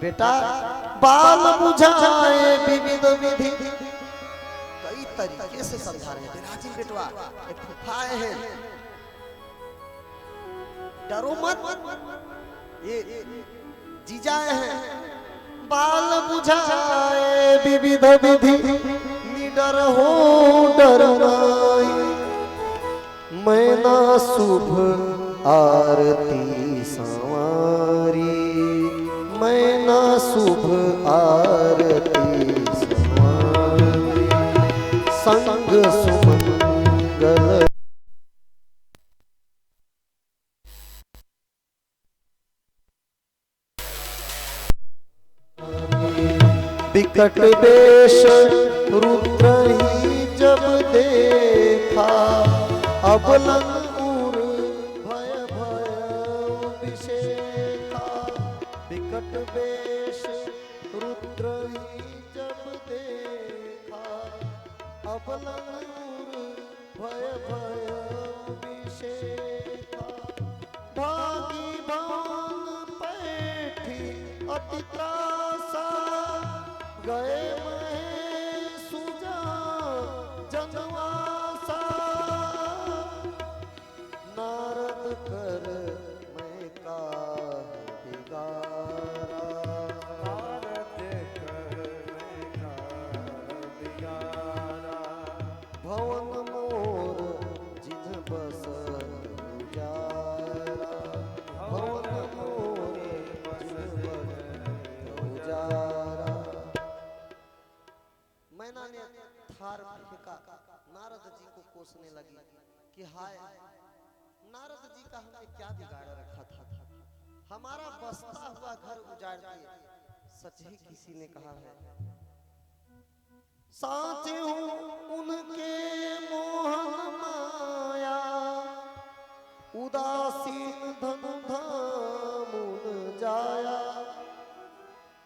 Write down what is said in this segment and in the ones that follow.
बेटा बाल बुझाए विविध विधि, कई तरीके से समझा रहे हैं। राजीव बेटवा एक फुफाए हैं, डरो मत, ये जीजाए हैं। बाल बुझाए विविध विधि, निडर हो डर नहीं, मैं ना शुभ आरती संवारी, मैं ना शुभ आरती संवारी, संग सुमंगल विकट वेश रुद्र ही जब देखा, अबलन उर भय भय विषेखा। विकट वेश रुद्र ही जब देखा, अबलन उर भय भय विषेखा। भागी भान पैठी अति त्रासा, गए मैं सुजा जनवासा। नारद कर मैं काहे बिगारा, नारद कर मैं काहे बिगारा। भवन मोर जिन बस उजारा, भवन मोर जिन बस उजारा। मैना ने थार फेंका, नारद जी को कोसने लगी कि हाय नारद जी का हमने क्या बिगाड़ रखा था, हमारा बसता हुआ घर उजाड़ दिए। सच ही किसी ने कहा है, साचे हूं उनके मोहन माया, उदासीन धन धामुन जाया।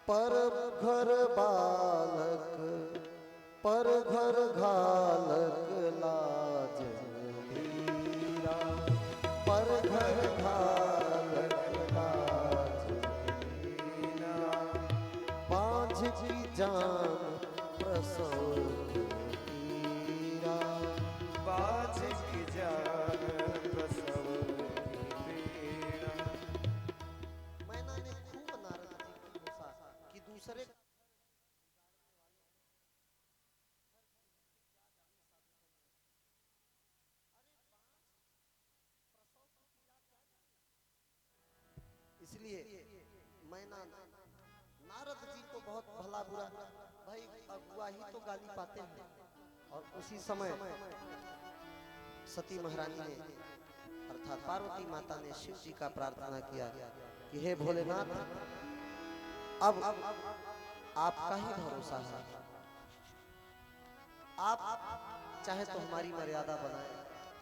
पर घर बालक पर घर घालक लाज धीरा, पर घर घालक लाज धीरा। बांझ की जान प्रसव धीरा, बांझ की जान प्रसव धीरा। मैना ने खूब नारद जी को कोसा कि दूसरे इसलिए मैना नारद जी को बहुत भला बुरा, भाई अगुआ ही तो गाली पाते हैं। और उसी समय सती महारानी ने अर्थात पार्वती माता ने शिव जी का प्रार्थना किया कि हे भोलेनाथ, अब आपका ही भरोसा है, आप चाहे तो हमारी मर्यादा बनाए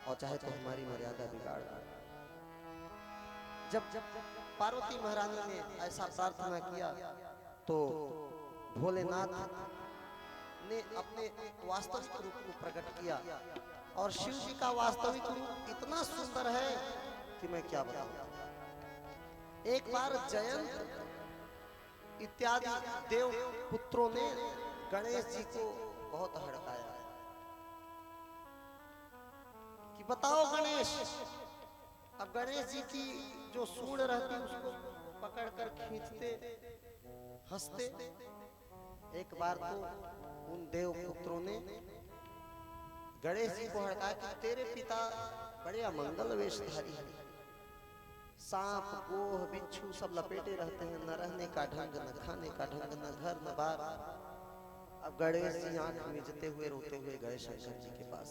और चाहे तो हमारी मर्यादा बिगाड़ दें। जब पार्वती महारानी ने ऐसा प्रार्थना किया तो भोलेनाथ ने अपने वास्तविक रूप को प्रकट किया। और शिव जी का वास्तविक रूप इतना सुंदर है कि मैं क्या बताऊं। एक बार जयंत इत्यादि देव पुत्रों ने गणेश जी को बहुत हड़काया कि बताओ गणेश, अब गणेश जी की जो सूंड रहती उसको पकड़कर खींचते हंसते। एक बार तो उन देव पुत्रों ने गणेश जी को हड़का कि तेरे पिता बड़े अमंगल वेशधारी हैं, सांप गोह बिच्छू सब लपेटे रहते हैं, न रहने का ढंग, न खाने का ढंग, न घर न बार। अब गणेश जी आंख मीचते हुए रोते हुए गए शंकर जी के पास।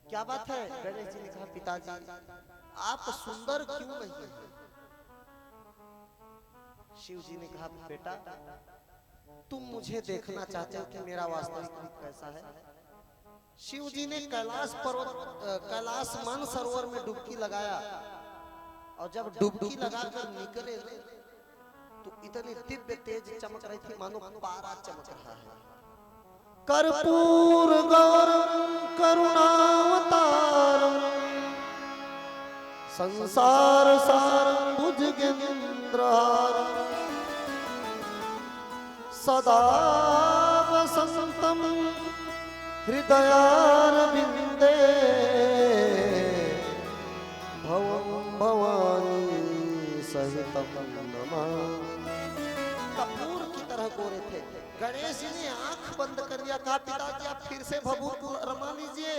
क्या बात है? गणेश जी ने कहा पिताजी आप सुंदर क्यों नहीं हैं? शिव जी ने कहा बेटा तुम मुझे देखना चाहते हो कि मेरा वास्तविक रूप कैसा है। शिव जी ने कैलाश पर्वत कैलाश मानसरोवर में डुबकी लगाया और जब डुबकी लगाकर निकले तो इतनी दिव्य तेज चमक रही थी मानो पारा चमक रहा है। कर्पूर गौरम करुणावतारम संसार सारम भुजगेंद्रहारम सदा वसंतम हृदयारविंदे भवं भवानी सहितम नमामि। कपूर की तरह गोरे थे। गणेश जी ने आंख बंद कर दिया, कहा पिताजी आप फिर से भभूत रमा लीजिए,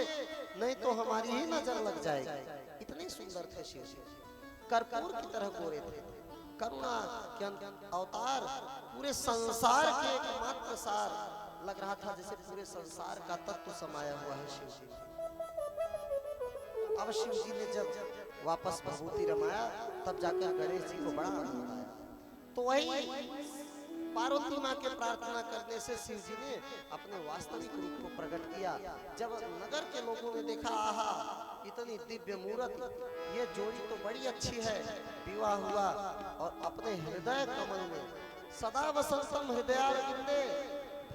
नहीं तो हमारी ही नजर लग जाएगी। इतने सुंदर थे शिव जी, कर्पूर की तरह गोरे थे। करुणा के अवतार, पूरे संसार के एकमात्र सार, लग रहा था जैसे पूरे संसार का तत्व समाया हुआ है शिव जी। अब शिव जी ने जब वापस भभूति रमाया तब जाकर गणेश जी को बड़ा आनंद आया। तो वही पार्वती माँ के प्रार्थना करने से शिव जी ने अपने वास्तविक रूप को प्रकट किया। जब नगर के लोगों ने देखा, आहा इतनी दिव्य मूर्त, ये जोड़ी तो बड़ी अच्छी है, विवाह हुआ और अपने हृदय कमल में सदा वसंतम हृदयारविंदे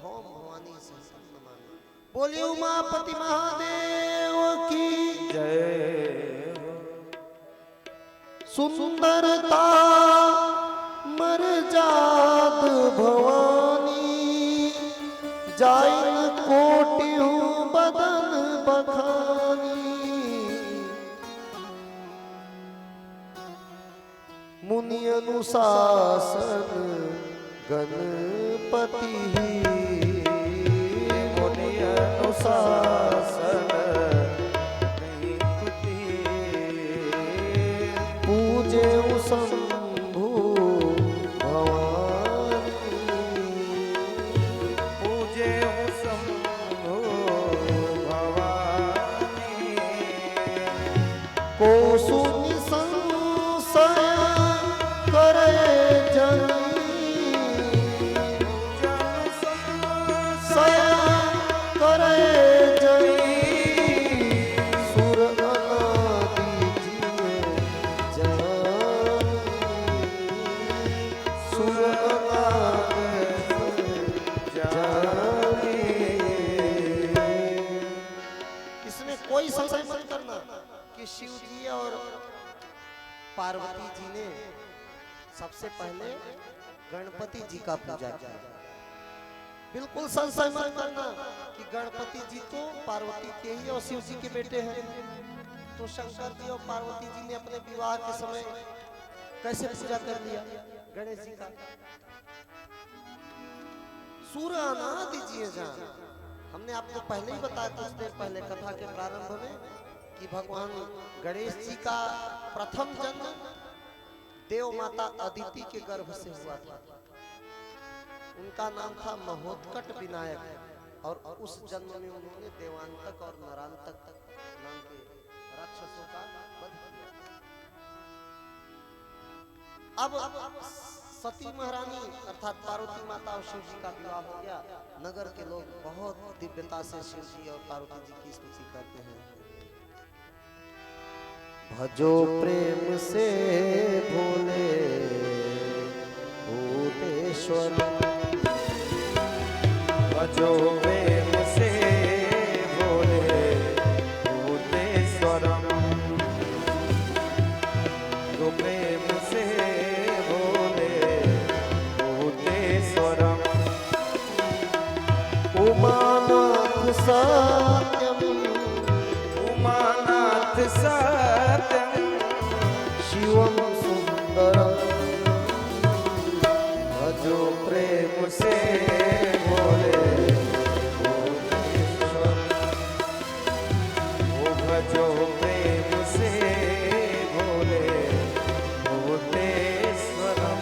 भौम भवानी सहितम नमामि। बोलिए उमापति महादेव की जय। सुंदरता मर्याद भवानी, जाइन कोटि बदन बखानी। मुनि अनुशासन गणपति, मुनि अनुशासन गणपति, पूजे शंभु भवानी, पूजे शंभु भवानी। को सुनि संशय करे जनी, संशय करे जनी। सुर अनादि जिए जानी, सुर अनादि जानी। इसमें कोई संशय मत करना कि शिव जी और पार्वती जी ने सबसे पहले गणपति जी का पूजा किया। बिल्कुल संशय मत करना कि गणपति जी तो पार्वती के ही और शिव जी के बेटे हैं। तो शंकर जी और पार्वती जी ने अपने विवाह के समय कैसे पूजा कर लिया गणेश जी का? सूर्य अनादि जिए जान। हमने आपको पहले ही बताया कुछ देर पहले कथा के प्रारंभ में कि भगवान गणेश जी का प्रथम जन्म देव माता अदिति के गर्भ से हुआ था। उनका नाम था महोत्कट विनायक, और उस जन्म में उन्होंने देवांतक और नरांतक नाम के राक्षसों का वध किया। अब सती महारानी अर्थात पार्वती माता और शिव जी का विवाह हो गया। नगर के लोग बहुत दिव्यता से शिव जी और पार्वती जी की स्तुति करते हैं। भजो प्रेम से भोले भूतेश्वर, भजो प्रेम से भोले भूतेश्वरम, भजो प्रेम से भोले भूतेश्वरम। उमानाथ सत्यम, उमानाथ सत्यम, शिवम सुंदरम, भजो प्रेम से भोले भूतेश्वर, ओ भजो प्रेम से भोले भूतेश्वरम।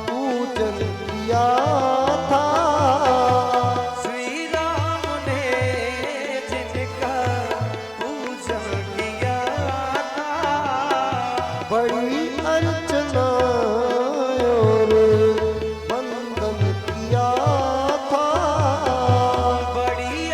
पूजन किया था, श्री राम ने जिनका पूजन किया था। बड़ी अर्चना और वंदन किया था, बड़ी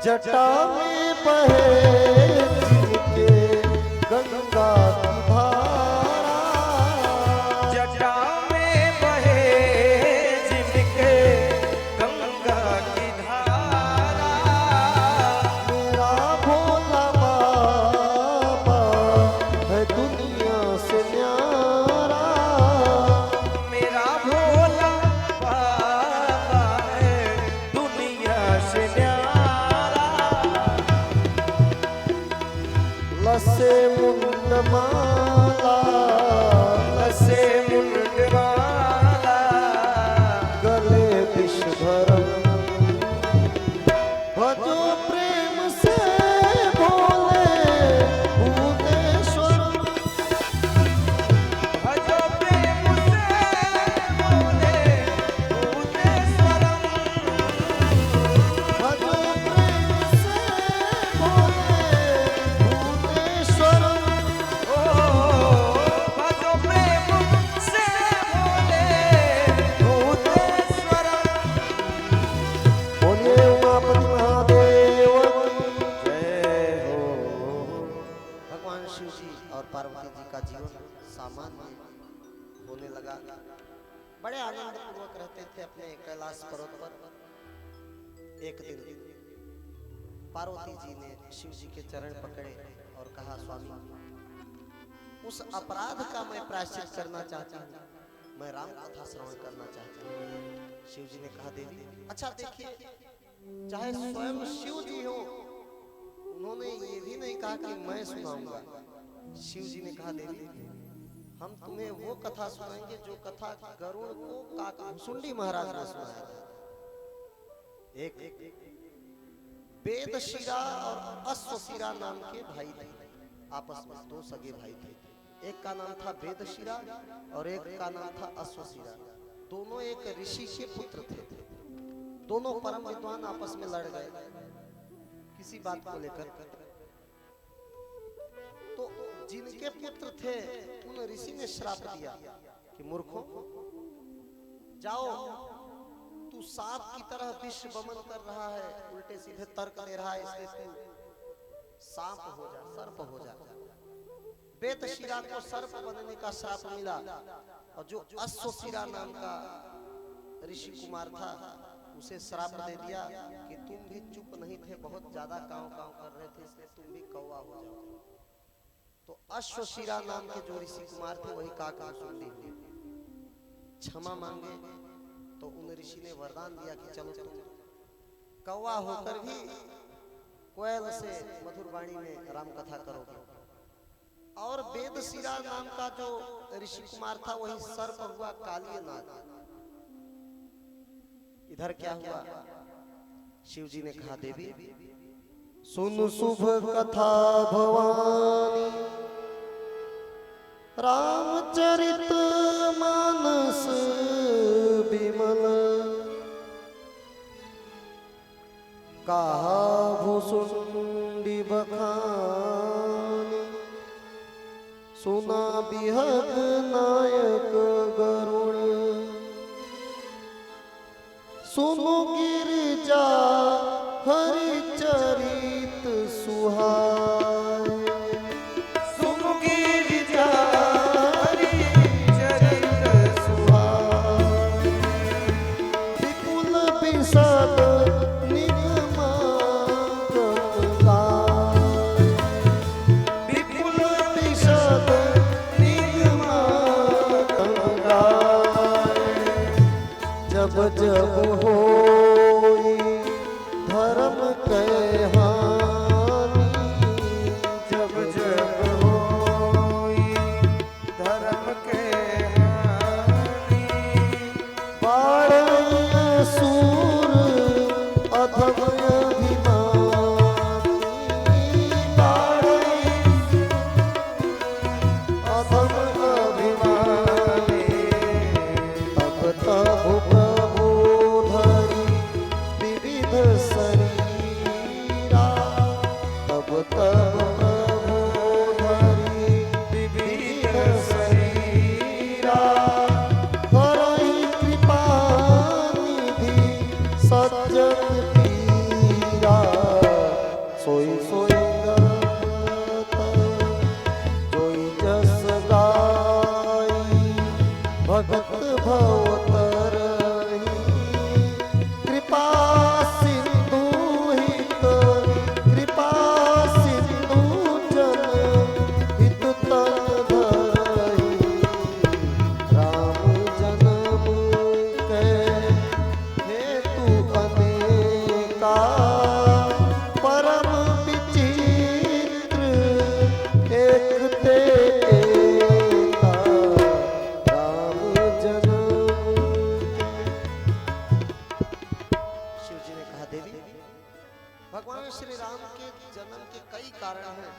जटा में बहे जिनके गंगा की धारा, जटा में बहे जिनके गंगा की धारा। मेरा भोला बाबा है दुनिया से न्यारा, मेरा भोला बाबा है दुनिया से न्यारा। लसे मुंड माला, लसे मुंड माला, गले विषभरम, भजो प्रेम से भोले भूतेश्वर, भजो प्रेम से भोले भूतेश्वरम, भजो प्रेम से भोले भूतेश्वर, ओ भजो प्रेम से भोले भूतेश्वरम। बोलिए उमापति महादेव की जय हो। भगवान शिव जी और पार्वती जी का जीवन सामान्य होने लगा। बड़े आनंद पूर्वक रहते थे अपने कैलाश पर्वत पर। एक दिन पार्वती जी ने शिव जी के चरण पकड़े और कहा, स्वामी उस अपराध का मैं प्रायश्चित करना चाहती हूँ, मैं राम कथा श्रवण करना चाहती हूँ। शिव जी ने कहा, देवी अच्छा देखिए, चाहे स्वयं शिव जी हो, उन्होंने ये भी नहीं कहा कि मैं सुनाऊंगा। शिव जी ने कहा, देवी हम तुम्हें वो कथा सुनाएंगे जो कथा गरुड़ को काकभुसुंडी महाराज ने सुनाया था। एक वेदशिरा और अश्वशिरा नाम के भाई थे, आपस में दो सगे भाई थे। एक का नाम था वेदशिरा और एक का नाम था अश्वशिरा। दोनों एक ऋषि के पुत्र थे। दोनों परम विद्वान आपस में लड़ गए किसी बात को लेकर। तो जिनके पुत्र थे उन ऋषि ने श्राप दिया कि मूर्खों, जाओ, तू सांप की तरह विश्व बमन कर रहा है, उल्टे सीधे तर्क दे रहा है, इसलिए तू सांप हो जा, सर्प हो जा। वेदशिरा को सर्प बनने का श्राप मिला और जो अश्वशिरा नाम का ऋषि कुमार था उसे श्राप दे दिया कि तुम भी चुप नहीं थे, बहुत ज्यादा काव काव कर रहे थे, इसलिए तुम भी कौवा हो जाओ। तो अश्वशिरा नाम के जो ऋषि कुमार थे वही काकभुसुंडी हुए। क्षमा मांगे तो उन ऋषि ने वरदान दिया कि चलो तुम कौवा होकर भी कोयल से मधुर वाणी में राम कथा करोगे। और वेदशिरा नाम का जो ऋषि कुमार था वही सर्प हुआ कालिय नाग। इधर क्या हुआ, शिव जी ने कहा, देवी सुन शुभ कथा भवानी, रामचरित मानस विमल, कहा भुसुंडी बखानी, सुना बिहग नायक गरुड़, सुनो गिरिजा हरि चरित सुहाए, सुनो गिरिजा हरि चरित सुहाए, विपुल विशद निगमा गाए, विपुल विशद निगमा गाए, जब जब होई धर्म के हानि, जब जब होई धर्म के हानि, बाढ़ सूर अधम अभिमानी, बाढ़ अधम अभिमानी, तब तब प्रभु धरि विविध शरीरा, तब तब प्रभु धरि विविध शरीरा, करहि कृपा निधि सज्जन पीरा, सोई सोई गत जोई जस गाई भगत भवतरहि कृपा सिंधु हित कृपा सिंधु जन हित तन धरहि राम जन्म के हेतु अनेका परम विचित्र एक ते एका राम जन्म। शिव जी ने कहा देवी भगवान श्री राम के जन्म के कई कारण हैं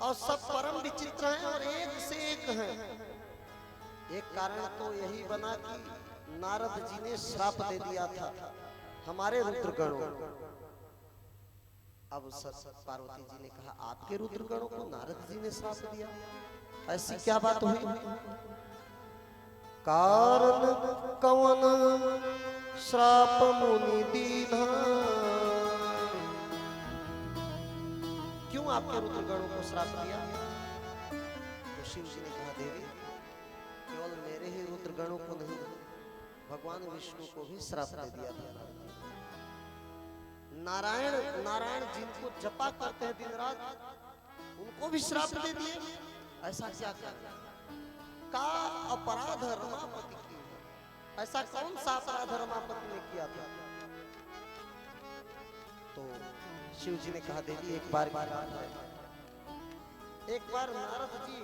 और सब परम विचित्र हैं और एक से एक हैं। एक कारण तो यही बना कि नारद जी ने श्राप दे दिया था हमारे रुद्रगणों। अब पार्वती जी ने कहा आपके रुद्रगणों को नारद जी ने श्राप दिया, ऐसी क्या बात हुई? कारण कवन श्राप मुनि दीना, क्यों आपके रुद्रगणों को श्राप दिया? तो शिव जी ने कहा देवी केवल मेरे ही रुद्रगणों को नहीं भगवान विष्णु को भी श्राप दे दिया था। नारायण नारायण जिनको जपा करते हैं दिन रात उनको भी श्राप दे दिए। ऐसा क्या का अपराध रमापति की है? ऐसा कौन सा अपराध रमापति ने किया था? तो शिव जी ने कहा देवी एक बार की बात है, एक बार नारद जी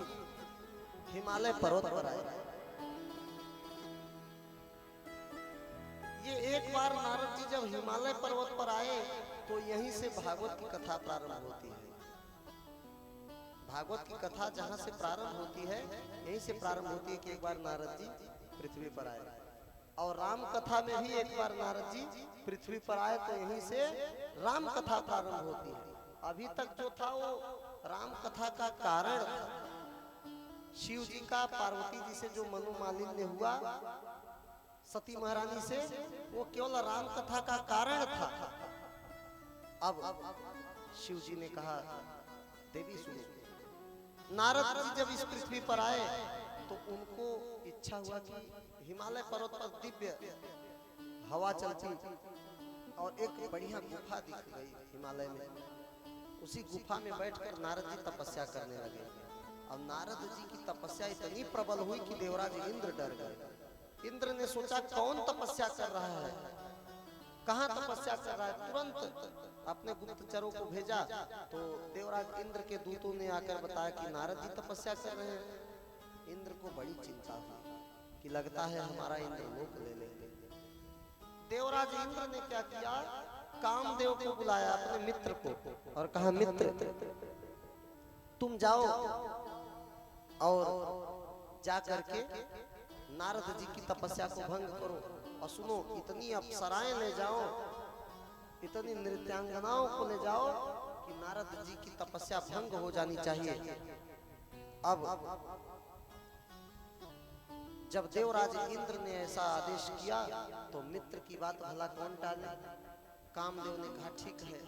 हिमालय पर्वत पर आए। ये एक बार नारद जी जब हिमालय पर्वत पर आए तो यहीं से भागवत की कथा प्रारंभ होती है। भागवत की कथा जहां से प्रारंभ होती है यहीं से प्रारंभ होती है कि एक बार नारद जी पृथ्वी पर आए, और राम कथा में भी एक बार नारद जी पृथ्वी पर आए तो यहीं से राम कथा प्रारंभ होती है। अभी तक जो था वो राम कथा का कारण शिव जी का पार्वती जी से जो मनोमालिन्य हुआ सती महारानी से, वो केवल राम कथा का कारण था। अब शिव जी ने कहा देवी सुनो, नारद जी जब इस पृथ्वी पर आए तो उनको इच्छा हुआ कि हिमालय पर्वत पर दिव्य हवा चलती और एक बढ़िया गुफा दिख गई हिमालय में। उसी गुफा में बैठकर नारद जी तपस्या करने लगे। अब नारद जी की तपस्या इतनी प्रबल हुई कि देवराज इंद्र डर गए। इंद्र ने सोचा कौन तपस्या कर रहा है, कहां तपस्या कर रहा है। तुरंत अपने गुप्तचरों को भेजा तो देवराज इंद्र के दूतों ने आकर बताया कि नारद जी तपस्या कर रहे हैं। इंद्र को बड़ी चिंता हुई कि लगता है हमारा इंद्र लोक ले लेंगे। देवराज इंद्र ने क्या किया, कामदेव को बुलाया अपने मित्र को और कहा मित्र तुम जाओ और जा करके नारद जी की तपस्या को भंग करो, और सुनो इतनी अप्सराएं ले जाओ, इतनी नृत्यांगनाओं को ले जाओ कि नारद जी की तपस्या भंग हो जानी चाहिए। अब जब देवराज इंद्र ने ऐसा आदेश किया तो मित्र की बात भला कौन टाले। कामदेव ने कहा ठीक है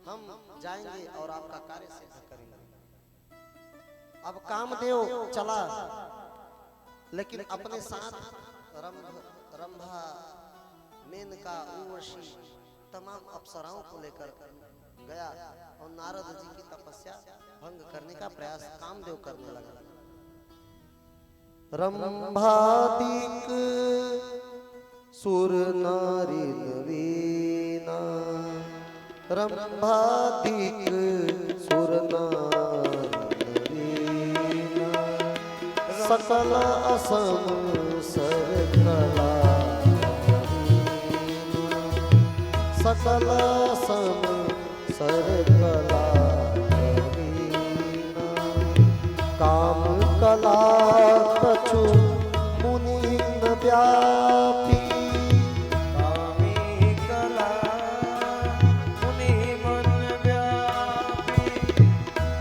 हम जाएंगे और आपका कार्य सिद्ध करेंगे। अब कामदेव चला लेकिन अपने साथ रंभा मेनका उर्वशी तमाम अप्सराओं को लेकर गया और नारद जी की तपस्या भंग करने का प्रयास कामदेव करने लगा। रंभादिक सुर नारी नवीना, रंभादिक सुर नारी नवीना, सकल असम सर कला, सकल असम सर कला नवीना, काम कला कछु मुनि न व्यापी, कामी कला मुनि मन व्यापी,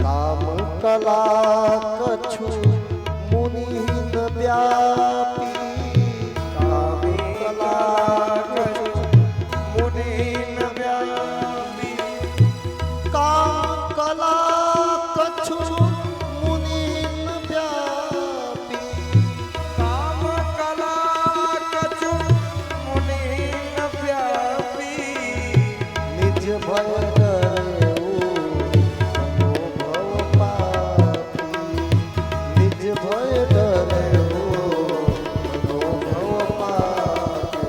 काम कला कछु मुनि न व्यापी, कामी कला कछु मुनि न व्यापी, भय डरेऊ मनोभव पापी निज भय डरेऊ मनोभव पापी।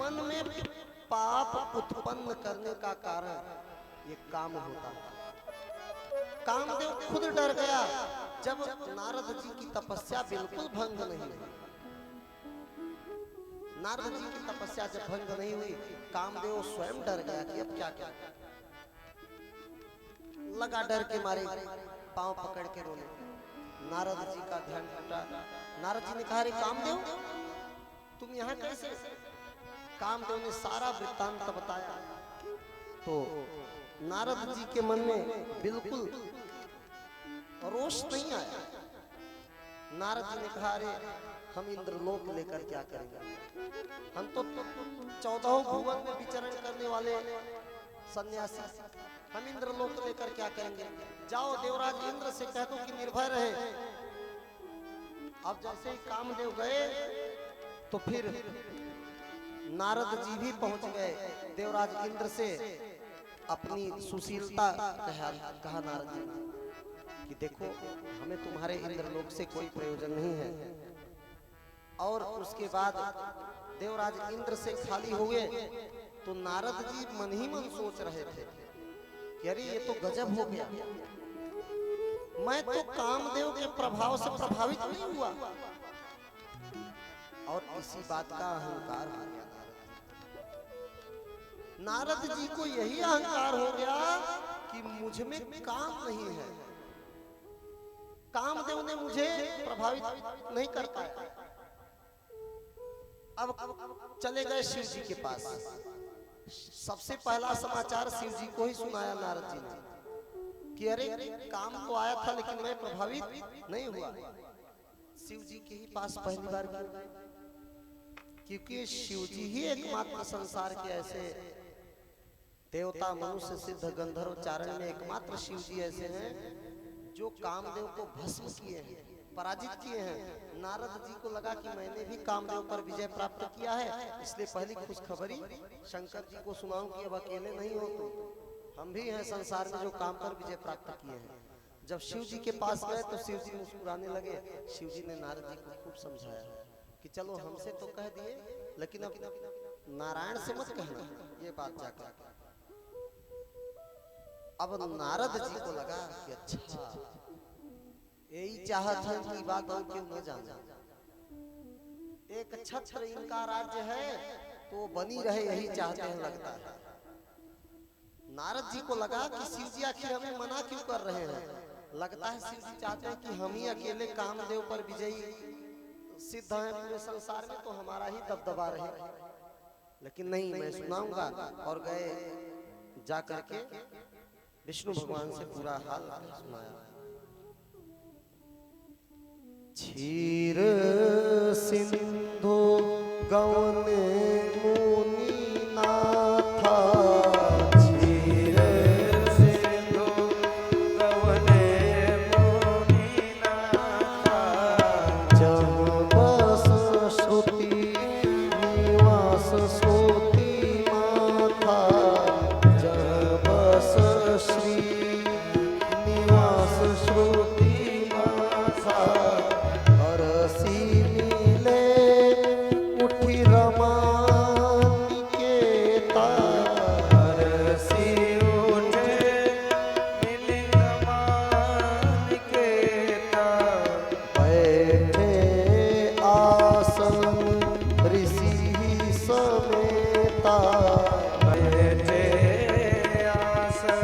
मन में पाप उत्पन्न करने का कारण ये काम होता है। कामदेव खुद डर गया जब नारद जी की तपस्या बिल्कुल भंग नहीं हुई। नारद जी की तपस्या जब भंग नहीं हुई, कामदेव स्वयं डर गया कि अब क्या क्या लगा, डर के मारे पांव पकड़ के रोने। नारद जी का ध्यान टूटा। नारद जी ने कहा, रे कामदेव तुम यहाँ कैसे? कामदेव ने सारा वृत्तांत बताया तो नारद जी के मन में बिल्कुल रोष नहीं आया। नारद जी ने कहा, अरे हम इंद्रलोक लेकर क्या करेंगे? हम तो 14 भुवन में विचरण करने वाले सन्यासी, हम इंद्रलोक लेकर क्या करेंगे? जाओ देवराज इंद्र से कह दो कि निर्भय रहे। अब जैसे ही कामदेव गए तो फिर नारद जी भी पहुंच गए देवराज इंद्र से अपनी सुशीलता कहा नारद जी कि देखो हमें तुम्हारे इंद्रलोक से कोई प्रयोजन नहीं है। और उसके बाद देवराज इंद्र से खाली हुए तो नारद जी मन ही मन सोच रहे थे कि अरे ये तो गजब हो गया, मैं तो कामदेव के प्रभाव से प्रभावित नहीं हुआ। और इसी बात का अहंकार हो गया नारद जी को। यही अहंकार हो गया कि मुझ में काम नहीं है, कामदेव ने मुझे प्रभावित नहीं कर पाया। अब चले गए शिव जी के पास। सबसे पहला समाचार शिव जी को ही सुनाया नारद जी ने कि अरे काम तो आया था लेकिन मैं प्रभावित नहीं हुआ। शिव जी के ही पास पहली बार गए क्योंकि शिव जी ही एकमात्र संसार के ऐसे देवता, मनुष्य, सिद्ध, गंधर्व, चारण में एकमात्र शिव जी ऐसे हैं जो कामदेव को भस्म किए हैं, पराजित किए हैं। नारद जी को लगा कि मैंने भी कामदेव पर विजय प्राप्त किया है, इसलिए पहली खुशखबरी शंकर जी को सुनाऊं कि अब अकेले नहीं हो तुम, हम भी हैं संसार में जो काम पर विजय प्राप्त किए हैं। जब शिव जी के पास गए तो शिव जी मुस्कुराने लगे। शिव जी ने नारद जी को खूब समझाया कि चलो हमसे तो कह दिए लेकिन अब नारायण से मत कहना ये बात जाकर। अब नारद जी को लगा कि अच्छा यही चाहत है कि बात और क्यों न जाना। एक छत्र इनका राज्य है तो बनी रहे यही चाहते हैं लगता है। नारद जी को लगा कि शिव जी आखिर हमें मना क्यों कर रहे हैं। लगता है शिव जी चाहते हैं कि हम ही अकेले कामदेव पर विजयी सिद्ध हैं पूरे संसार में, तो हमारा ही दबदबा रहे। लेकिन नहीं, मैं सुनाऊंगा। और गए जाकर के विष्णु भगवान से पूरा हाल सुनाया। क्षीर सिंधु गवन मुनि नाथा, क्षीर सिंधु गवन मुनि नाथा, जहाँ बस श्रुति निवास श्रुति माथा, जहाँ बस श्री निवास श्रुति माथा, अरसी मिले उठी रमा निकेता, अरसी उठे मिली रमा निकेता, बैठे आसन ऋषि समेता, बैठे आसन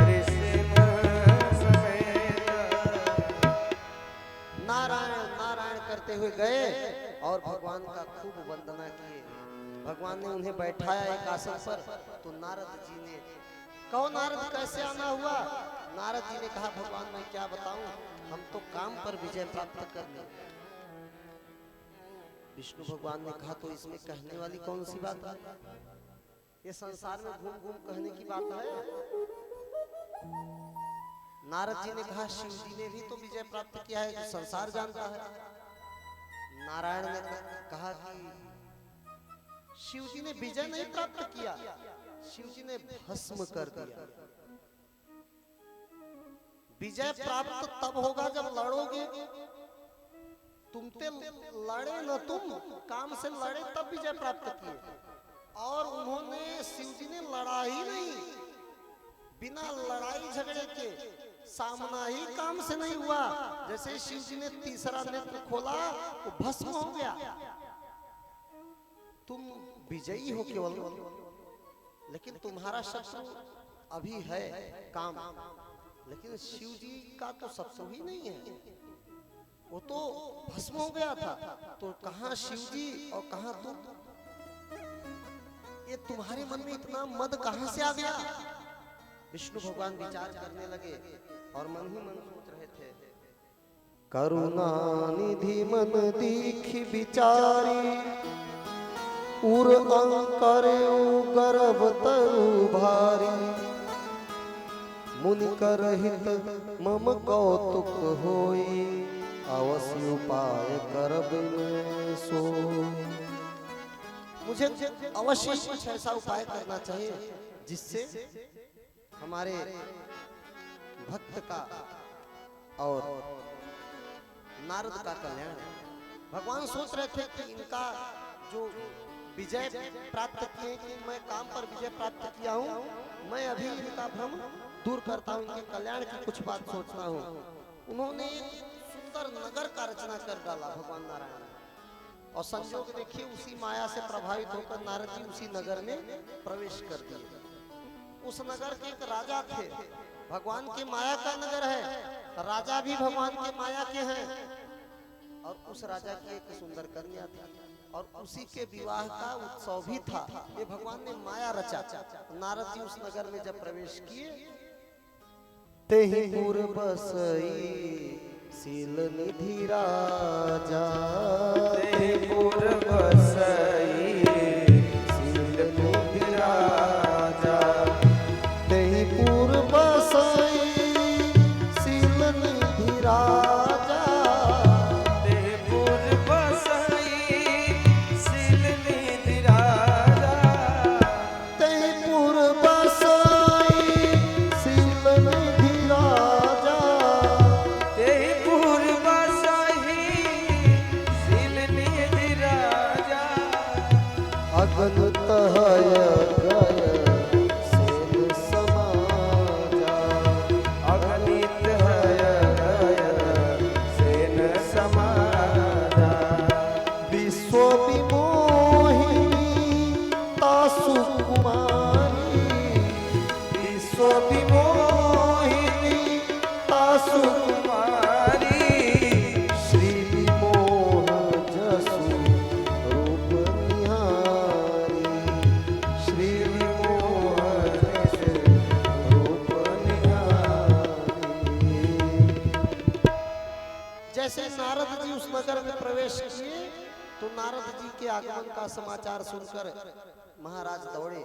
ऋषि समेता। नारायण नारायण करते हुए गए और भगवान का खूब वंदना किए। भगवान ने उन्हें बैठाया एक आसन पर। तो नारद जी ने कहो नारद कैसे आना हुआ? नारद जी ने कहा भगवान मैं क्या बताऊं, हम तो काम पर विजय प्राप्त करने। विष्णु भगवान ने कहा तो इसमें कहने वाली कौन सी बात है? ये संसार में घूम घूम कहने की बात है। नारद जी ने कहा शिव जी ने भी तो विजय प्राप्त किया है, जो संसार जानता है। नारायण ने कहा कि शिव जी ने विजय नहीं प्राप्त किया, शिव जी ने भस्म कर दिया। विजय प्राप्त तब होगा जब लड़ोगे। तुम ते लड़े न, तुम काम से लड़े तब विजय प्राप्त किए। और उन्होंने, शिव जी ने लड़ा ही नहीं, बिना लड़ाई झगड़े के सामना ही काम से नहीं हुआ। जैसे शिव जी ने तीसरा नेत्र खोला वो भस्म हो गया। तुम विजयी हो केवल, लेकिन तुम्हारा शत्रु अभी है काम। लेकिन शिव जी का तो शत्रु ही नहीं है, वो तो भस्म हो गया था। तो कहां शिव जी और कहां तुम? ये तुम्हारे मन में इतना मद कहां से आ गया? विष्णु भगवान विचार करने लगे और मन ही मन सोच रहे थे, करुणा निधि मन दीखी विचारी, उर अंकर गर्भ तरु भारी, मुनि करहित मम कौतुक होई, अवश्य उपाय करब मैं सोई। मुझे अवश्य कुछ ऐसा उपाय करना चाहिए जिससे हमारे भक्त का और नारद का कल्याण। भगवान सोच रहे थे कि इनका जो विजय प्राप्त किए, कि मैं काम पर विजय प्राप्त किया हूँ, मैं अभी इनका भ्रम दूर करता हूँ, इनके कल्याण की कुछ बात सोचता हूँ। उन्होंने सुंदर नगर का रचना कर डाला भगवान नारायण। और संयोग देखिए, उसी माया से प्रभावित होकर नारद जी उसी नगर में प्रवेश कर दिए। उस नगर के एक राजा थे, भगवान के माया का नगर है, राजा भी भगवान के माया के हैं। और उस राजा की एक सुंदर कन्या थी, और उसी के विवाह का उत्सव भी था। ये भगवान ने माया रचा। नारद जी उस नगर में जब प्रवेश किए, तेहि पुर बसई शील निधि राजा, तेहि पुर बसई शील निधि राजा, तेहि पुर बसई शील निधि राजा, तेहि पुर बसई शील निधि राजा, तेहि पुर बसई शील निधि राजा, तेहि पुर बसई शील निधि राजा, अगन तहय गय सेन समाजा, अगणित हय गय सेन समाजा, विश्व विमोहिनी तासु कुमारी, विश्व विमोहिनी तासु कुमारी, श्री विमोह जसु रूप निहारी, श्री विमोह जसु रूप निहारी। जैसे नारद जी उस नगर में प्रवेश किए, तो नारद जी के आगमन का समाचार सुनकर महाराज दौड़े,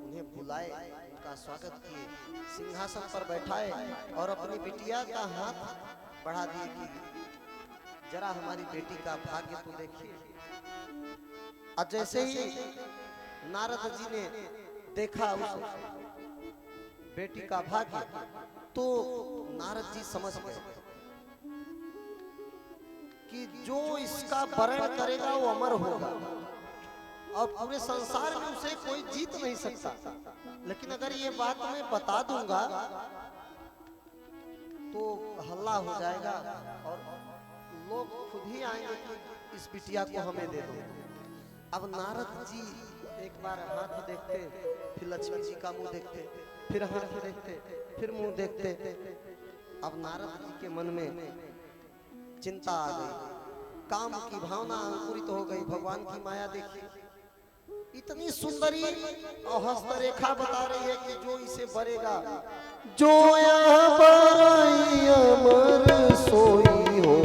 उन्हें बुलाए, उनका स्वागत किए, सिंहासन पर बैठाए और अपनी बिटिया का हाथ बढ़ा दिए कि जरा हमारी बेटी का भाग्य तो देखिए। और जैसे ही नारद जी ने देखा उस बेटी का भाग्य, तो नारद जी समझ गए कि जो इसका वरण करेगा वो अमर होगा, और पूरे संसार में उसे कोई जीत नहीं सकता। लेकिन अगर ये बात मैं बता दूंगा तो हल्ला हो जाएगा और लोग खुद ही आएंगे कि इस बिटिया को हमें दे दो। अब नारद जी एक बार हाथ देखते, फिर लक्ष्मी जी का मुंह देखते, फिर हाथ देखते, फिर मुंह देखते। अब नारद जी के मन में चिंता आ गई, काम की भावना अंकुरित हो गई। भगवान की माया देखी, इतनी सुंदरी और हस्तरेखा बता रही है कि जो इसे बरेगा, जो यहाँ बराई अमर सोई हो,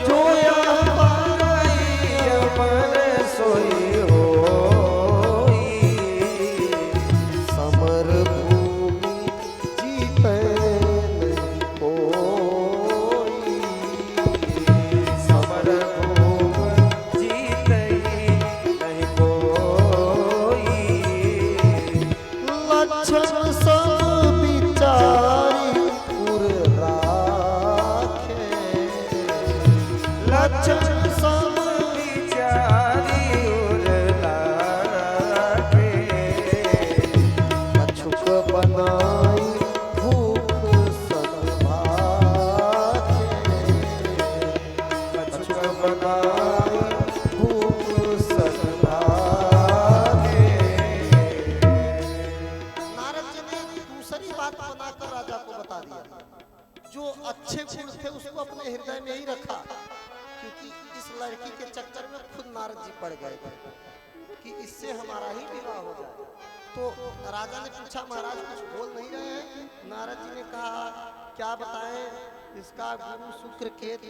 जो यहाँ बराई अमर सोई होई, समर भूमि जीते समर भूमि कि इससे हमारा ही विवाह हो जाए। तो राजा ने पूछा महाराज कुछ बोल नहीं रहे हैं? नारद जी ने कहा क्या बताएं, इसका गुरु शुक्र केत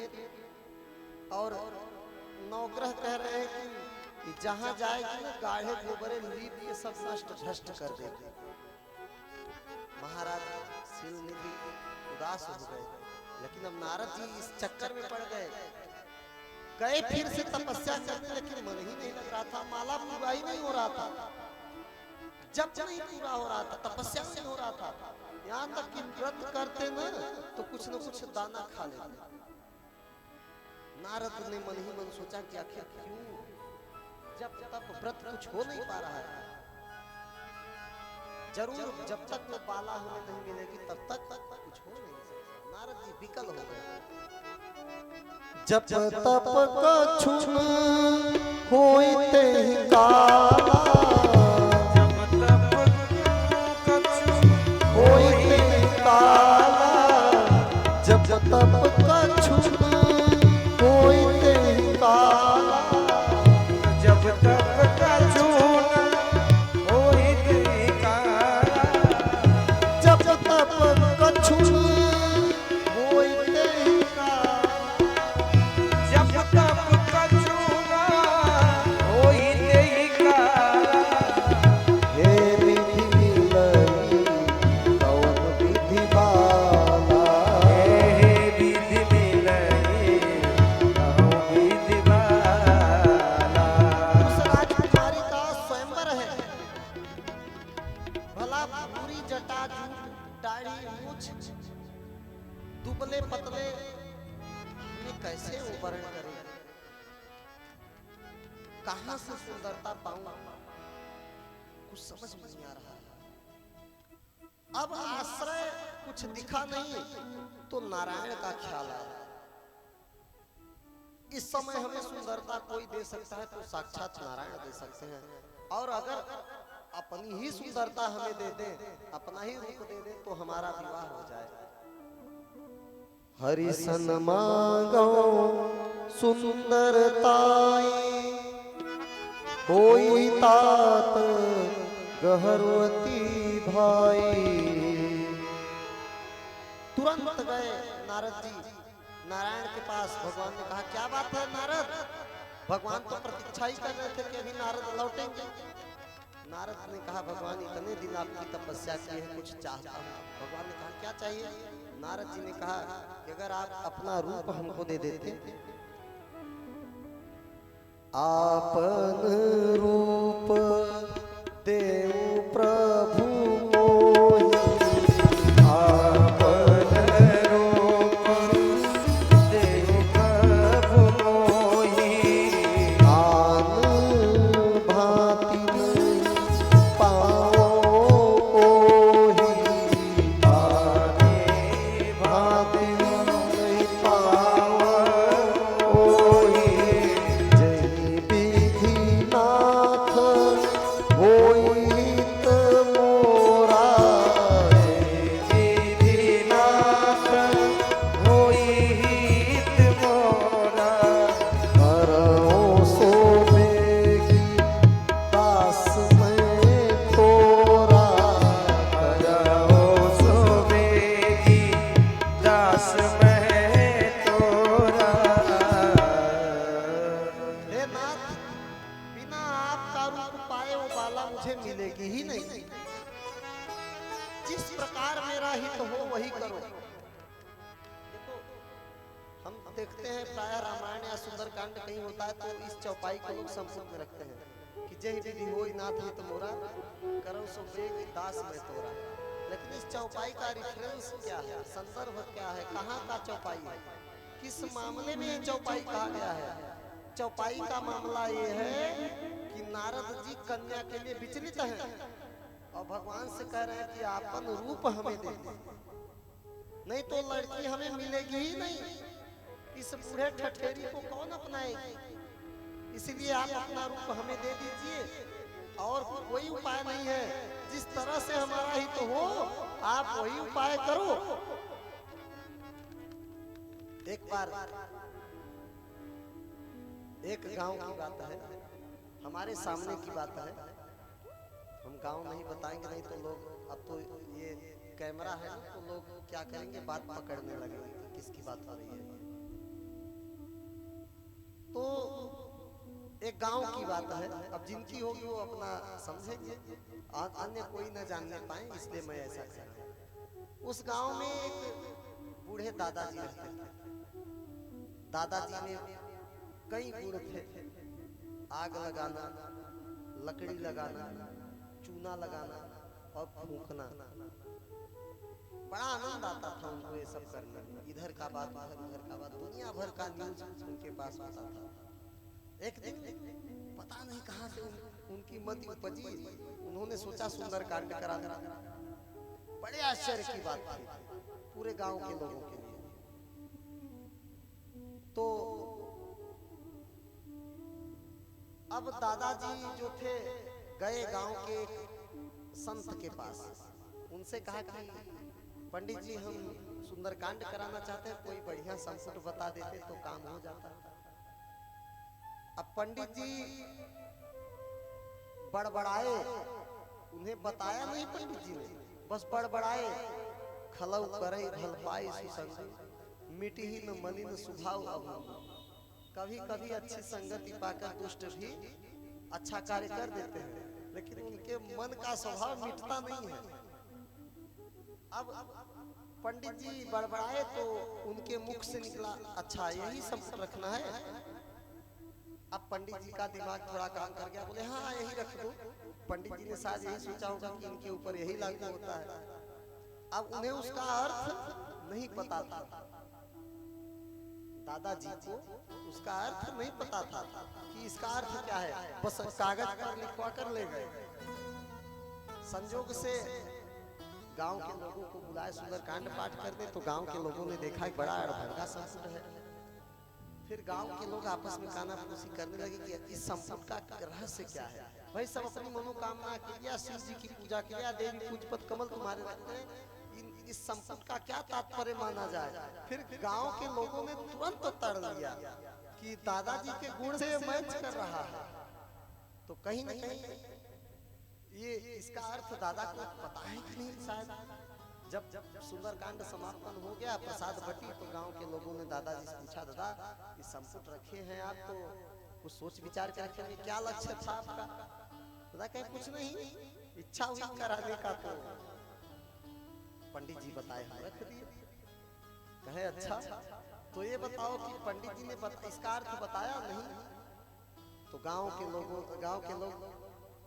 और नवग्रह कह रहे हैं कि जहां जाएगी ना गाढ़े गोबरे लीप ये सब नष्ट भ्रष्ट कर देगी। महाराज शिवनिधि उदास हो गए, लेकिन अब नारद जी इस चक्कर में पड़ गए। गए फिर से तपस्या करने, लेकिन मन ही नहीं लग रहा था, माला पूरा ही नहीं हो रहा था, जब नहीं पूरा हो रहा था, तपस्या नहीं हो रहा था। यहाँ तक कि व्रत करते ना तो कुछ न कुछ दाना खा लेते। नारद ने मन ही मन सोचा कि आखिर क्यों, जब तक व्रत कुछ हो नहीं पा रहा है, जरूर जब तक वो बाला हमें नहीं मिलेगी तब तक कुछ हो नहीं सकता। नारद जी विकल हो गए। जब तप कछुन होइते ही काला, जब तप कछु होइते ही काला, जब तप कछुन होइते ही काला, जब तप कछु होइते ही काला, जब तप कछुन होइते ही काला, जब तप कछु होइते ही काला, हे विधि मिलई कवन विधि बाला, हे विधि मिलई कहूँ विधि बाला। उस राजकुमारी का स्वयंवर है। भला पूरी जटा जूट दाढ़ी मूछ दुबले पतले में कैसे वो वर्ण करे? कहां से सुंदरता पाऊं, कुछ समझ में नहीं आ रहा है। अब आश्रय कुछ दिखा नहीं तो नारायण का ख्याल आया। इस समय हमें सुंदरता कोई दे सकता है तो साक्षात नारायण दे सकते हैं, और अगर अपनी ही सुंदरता हमें दे दे, अपना ही रूप दे दे तो हमारा विवाह हो जाए। हरि सन मांगो सुंदरताई, होई तात गहरवती भाई। तुरंत गए नारद जी नारायण के पास। भगवान ने कहा क्या बात है नारद? भगवान तो प्रतीक्षा ही कर रहे थे कि अभी नारद लौटेंगे। नारद ने कहा भगवान इतने दिन आपकी तपस्या की है, कुछ चाहता हूँ। भगवान ने कहा क्या चाहिए? नारद जी ने कहा कि अगर आप अपना रूप हमको दे देते। आपन रूप देव प्रभु मोहि, आपन रूप देव प्रभु मोहि, आन भांति पाओ कोहि, आने भांति नहीं पाओ कोहि। जय विधि नाथ होइत मोरा, विधिनाथ होई हित मोरा, करओ सो बेगी दास मैं तोरा, करओ सो बेगी दास मैं तोरा। हे नाथ, बिना आपका रूप पाए वो बाला मुझे मिलेगी ही नहीं। जिस प्रकार मेरा हित हो वही करो। देखो, हम देखते हैं प्राय रामायण या सुंदरकांड कहीं होता है तो इस चौपाई को लोग संपूर्ण में रखते हैं कि जय विधि होई नाथ हित मोरा, करो सो बेगी दास मैं तोरा। लेकिन इस चौपाई का रिफरेंस क्या है, संदर्भ क्या है, कहाँ का चौपाई है, किस मामले में ये चौपाई कहा गया है? चौपाई का मामला ये है कि नारद जी कन्या के लिए विचलित हैं और भगवान से कह रहे हैं कि आपन रूप हमें दे दीजिए, नहीं तो लड़की हमें मिलेगी ही नहीं। इस बूढ़े ठठेरी को कौन अपनाएगी? इसलिए आप अपना रूप हमें दे दीजिए, और कोई उपाय नहीं है। जिस तरह से हमारा हित हो आप वही उपाय करो। एक बार एक गांव की बात है, हमारे सामने की बात है, हम गांव नहीं बताएंगे, नहीं तो लोग, अब तो ये कैमरा है ना, तो लोग क्या करेंगे, बात पकड़ने लगेंगे कि किसकी बात हो रही है। तो एक गांव की बात है, अब जिनकी होगी वो अपना समझेंगे, अन्य कोई न जानने पाए, इसलिए मैं ऐसा कर रहा हूं। उस गांव में एक बूढ़े दादाजी रहते थे। दादाजी में कई गुण थे, आग लगाना, लकड़ी लगाना, चूना लगाना और फूंकना। बड़ा आनंद आता था उनको ये सब करने में, इधर का बात उधर का बात, दुनिया भर का न्यूज उनके पास होता था। एक दिन पता नहीं कहां से उनकी मति उपजी, उन्होंने सोचा सुंदरकांड कराना। बड़े आश्चर्य की बात थी पूरे गांव के लोगों के लिए। तो अब दादाजी जो थे गए गांव के एक संत के पास, उनसे कहा कि पंडित जी हम सुंदरकांड कराना चाहते हैं, कोई बढ़िया संकट बता देते तो काम हो जाता। अब पंडित जी बड़बड़ाए, उन्हें बताया नहीं पंडित जी ने, बस बड़बड़ाए। खलऊ करे भल पाए सुसंग, मिटी ही न मलिन स्वभाव अब। कभी कभी अच्छी संगति पाकर दुष्ट भी अच्छा कार्य कर देते हैं, लेकिन उनके मन का स्वभाव मिटता नहीं है। अब पंडित जी बड़बड़ाए तो उनके मुख से निकला, अच्छा यही सब रखना है। अब पंडित जी का दिमाग थोड़ा काम कर गया, बोले हाँ यही रख दो। पंडित जी ने शायद यही सोचा होगा कि इनके ऊपर यही लागू होता है। अब उन्हें उसका अर्थ नहीं पता था, दादाजी को उसका अर्थ नहीं पता था कि इसका अर्थ क्या है, बस कागज पर लिखवा कर ले गए। संजोग से गांव के लोगों को बुलाए सुंदरकांड पाठ करने, तो गांव के लोगों ने देखा एक बड़ा अड़भंगा संकट है। फिर गांव के लोग आपस में कानाफूसी करने लगे कि इस संकट का रहस्य क्या है। भाई सब अपनी मनोकामना के लिए शिव जी की पूजा के लिए, देवी पूजपत कमल तुम्हारे रखते हैं, इस संकट का क्या तात्पर्य माना जाए। फिर गांव के लोगों ने तुरंत तड़ लिया कि दादाजी के गुण से मैच कर रहा है, तो कहीं न कहीं ये इसका अर्थ दादा को पता है कि नहीं। शायद जब सुंदरकांड समापन हो गया, प्रसाद बटी, तो गांव के लोगों ने दादाजी से पूछा, दादा ये संकट रखे हैं आप, तो कुछ सोच विचार के रखेंगे, क्या लक्ष्य था आपका। दादा कहे कुछ नहीं, इच्छा हुई कराने का। तो पंडित जी बताए हम रख दिए। कहे अच्छा तो ये बताओ कि पंडित जी ने इसका अर्थ बताया नहीं। तो गांव के लोग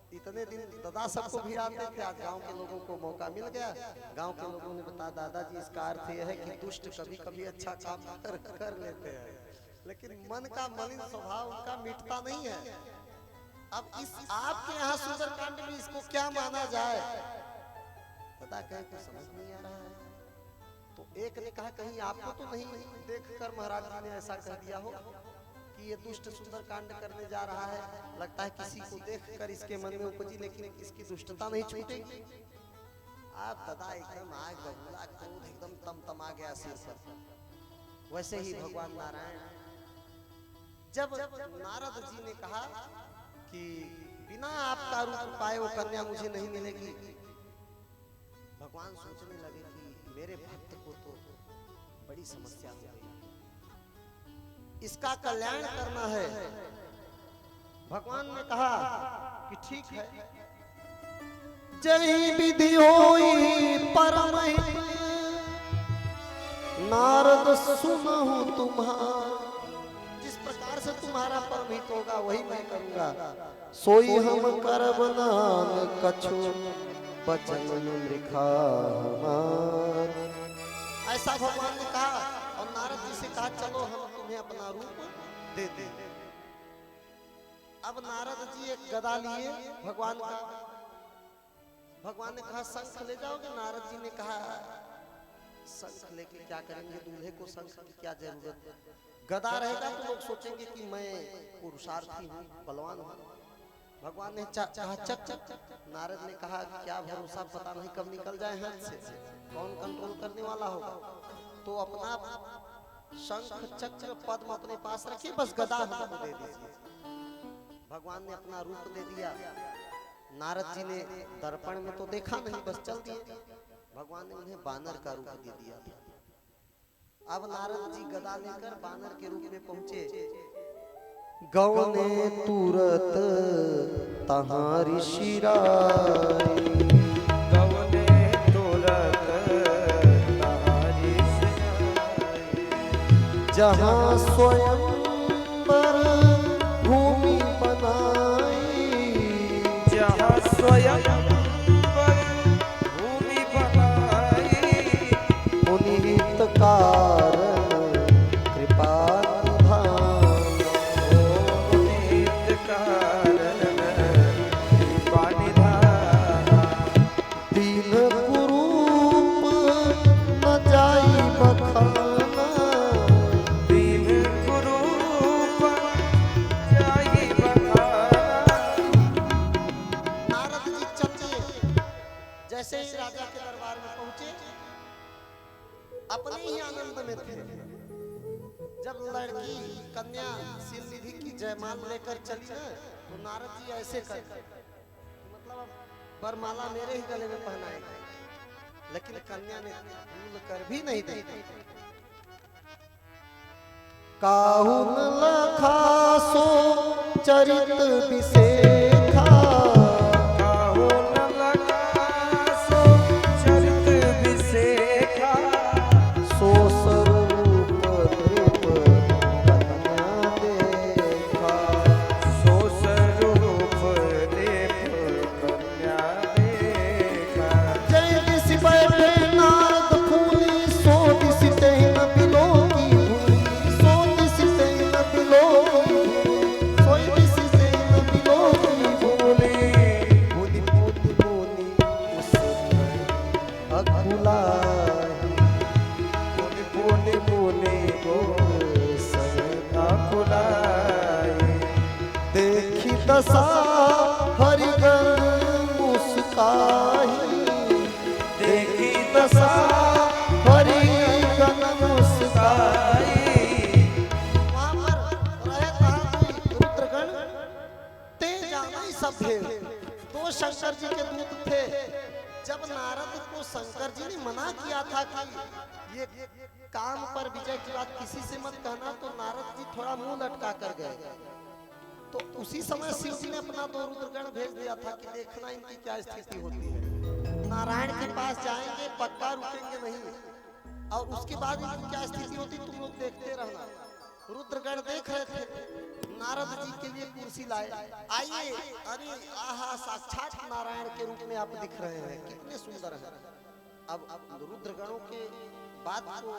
इतने दिन दादा सबको भिड़ाते थे, आज गांव के लोगों को मौका मिल गया। गांव के लोगों ने बताया, दादाजी इसका अर्थ यह है कि दुष्ट कभी कभी अच्छा काम कर लेते हैं, लेकिन मन का मलिन स्वभाव उनका मिटता नहीं है। अब इस आपके यहाँ सुंदरकांड में इसको क्या माना जाए। दादा कहे कुछ समझ नहीं आ रहा है। तो एक ने कहा, कहीं आपको तो नहीं देखकर महाराज जी ने ऐसा कह दिया हो कि ये दुष्ट सुंदरकांड करने जा रहा है, लगता है किसी को देखकर इसके मन में उपजी, लेकिन इसकी दुष्टता नहीं छूटेगी। आप दादा एकदम आग बबूला, क्रोध एकदम तमतमा गया सिर पर। वैसे ही भगवान नारायण, जब नारद जी ने कहा कि बिना आपका रूप पाए वो कन्या मुझे नहीं मिलेगी, भगवान सोचने लगे कि मेरे भक्त को तो बड़ी समस्या हो गई, इसका कल्याण करना है। भगवान ने कहा कि ठीक है, जय विधि होई परम हित, नारद सुनहु तुम्हारा। जिस प्रकार से तुम्हारा परम हित होगा वही मैं करूंगा। सोई हम करब नाम कछु बचन लिखा हमार। ऐसा भगवान ने कहा और नारद जी से कहा, चलो हम तुम्हें अपना रूप दे दें। अब नारद जी एक गदा लिए भगवान का। भगवान ने कहा शंख ले जाओगे। नारद जी ने कहा शंख लेके क्या करेंगे, दूल्हे को शंख की क्या जरूरत। गदा रहेगा तो लोग सोचेंगे कि मैं पुरुषार्थी हूँ, बलवान हूँ। भगवान ने कहा चक चक। नारद ने कहा क्या भरोसा, पता नहीं कब निकल जाए हाथ से, कौन कंट्रोल करने वाला होगा। तो अपना शंख चक्र पद्म अपने पास रखिए, बस गदा हमको दे दीजिए। भगवान ने अपना रूप दे दिया। नारद जी ने दर्पण में तो देखा नहीं, बस चल दिए। भगवान ने उन्हें बानर का रूप दे दिया था। अब नारद जी गदा लेकर बानर के रूप में पहुंचे। गौने तुरत तहारी शिराई, गवने तुरत तहारी शिराई, जहाँ स्वयंवर भूमि बनाई, जहाँ स्वयंवर भूमि बनाई, पुनीत कारण कृपा निधान, पुनीत कारण कृपा निधान, दीन कुरूप न जाई बखाना, दीन कुरूप जाई बखाना। नारद जी चले। जैसे ही राजा के दरबार में पहुंचे, अपने ही आनंद में थे। जब लड़की कन्या श्रीनिधि की जयमाल लेकर चली ना, तो नारद जी ऐसे करते, मतलब अब वरमाला मेरे ही गले में पहनाएंगे, लेकिन कन्या ने भूल कर भी नहीं देखी। काहुन लखासो चरित विशेखा, काहो न लगा सो चरित विशेखा, सो स्वरूप नृप कन्या देखा, सो स्वरूप नृप कन्या देखा। जय दिशि बैठे नारद फूली, सो दिशि तेहि न बिलोकी भूमि, सो दिशि तेहि न बिलोकी भूमि, सो दिशि तेहि न बिलोकी भूमि। मुनि मुनि मुनि उस अकुलाई, मुनि मुनि मुनि को सदा खुलाई, देखी दशा हरिगण मुस्काही, देखी दशा हरिगण मुस्काही। आई, वहाँ पर रहे कहाँ कोई रुद्रगण, ते जाना ही सब थे। दो शंकर जी के दूत थे। जब नारद को शंकर जी ने मना किया था कि ये काम पर विजय की बात किसी से मत कहना, तो नारद जी थोड़ा मुंह लटका कर गए। तो उसी समय शिव जी ने अपना दो रुद्रगण भेज दिया था कि देखना इनकी क्या स्थिति होती है। नारायण के पास जाएंगे, पक्का रुकेंगे नहीं, और उसके बाद इनकी क्या स्थिति होती तुम लोग देखते रहना। रुद्रगण देख रहे थे, नारद जी के लिए कुर्सी लाए, आइए, अरे आहा, साक्षात नारायण के रूप में आप दिख रहे हैं, कितने सुंदर हैं। अब रुद्रगणों के बात को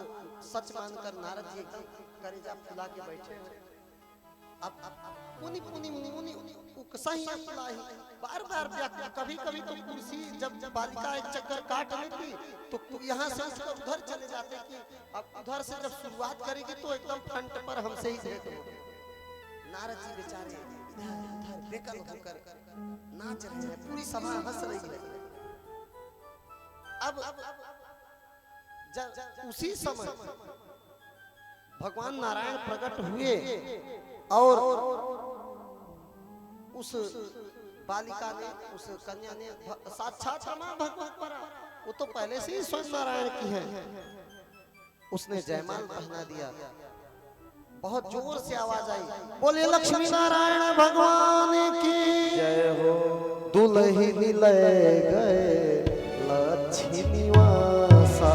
सच मानकर नारद जी कलेजा फुला के बैठे हैं। अब मुनि मुनि मुनि मुनि सही फुलाई, बार बार व्याकुल। कभी कभी तो कुर्सी जब बालिका एक चक्कर काट लेती, तो यहाँ से उठकर उधर चले जाते कि अब उधर से जब शुरुआत करेगी तो एकदम फ्रंट पर हमसे ही भेंट हो। नारद जी बेचारे इधर बेकल होकर नाच रहे हैं, पूरी सभा हंस रही है। अब जब उसी समय भगवान नारायण प्रकट हुए और उस बालिका ने, उस कन्या ने साक्षात मां भगवत परा, वो तो पहले से ही स्वयं नारायण की है, उसने जयमाल पहना दिया। बहुत जोर से आवाज आई, बोले लक्ष्मी नारायण भगवान की जय हो। दुल्हन ले गए लक्ष्मी निवासा,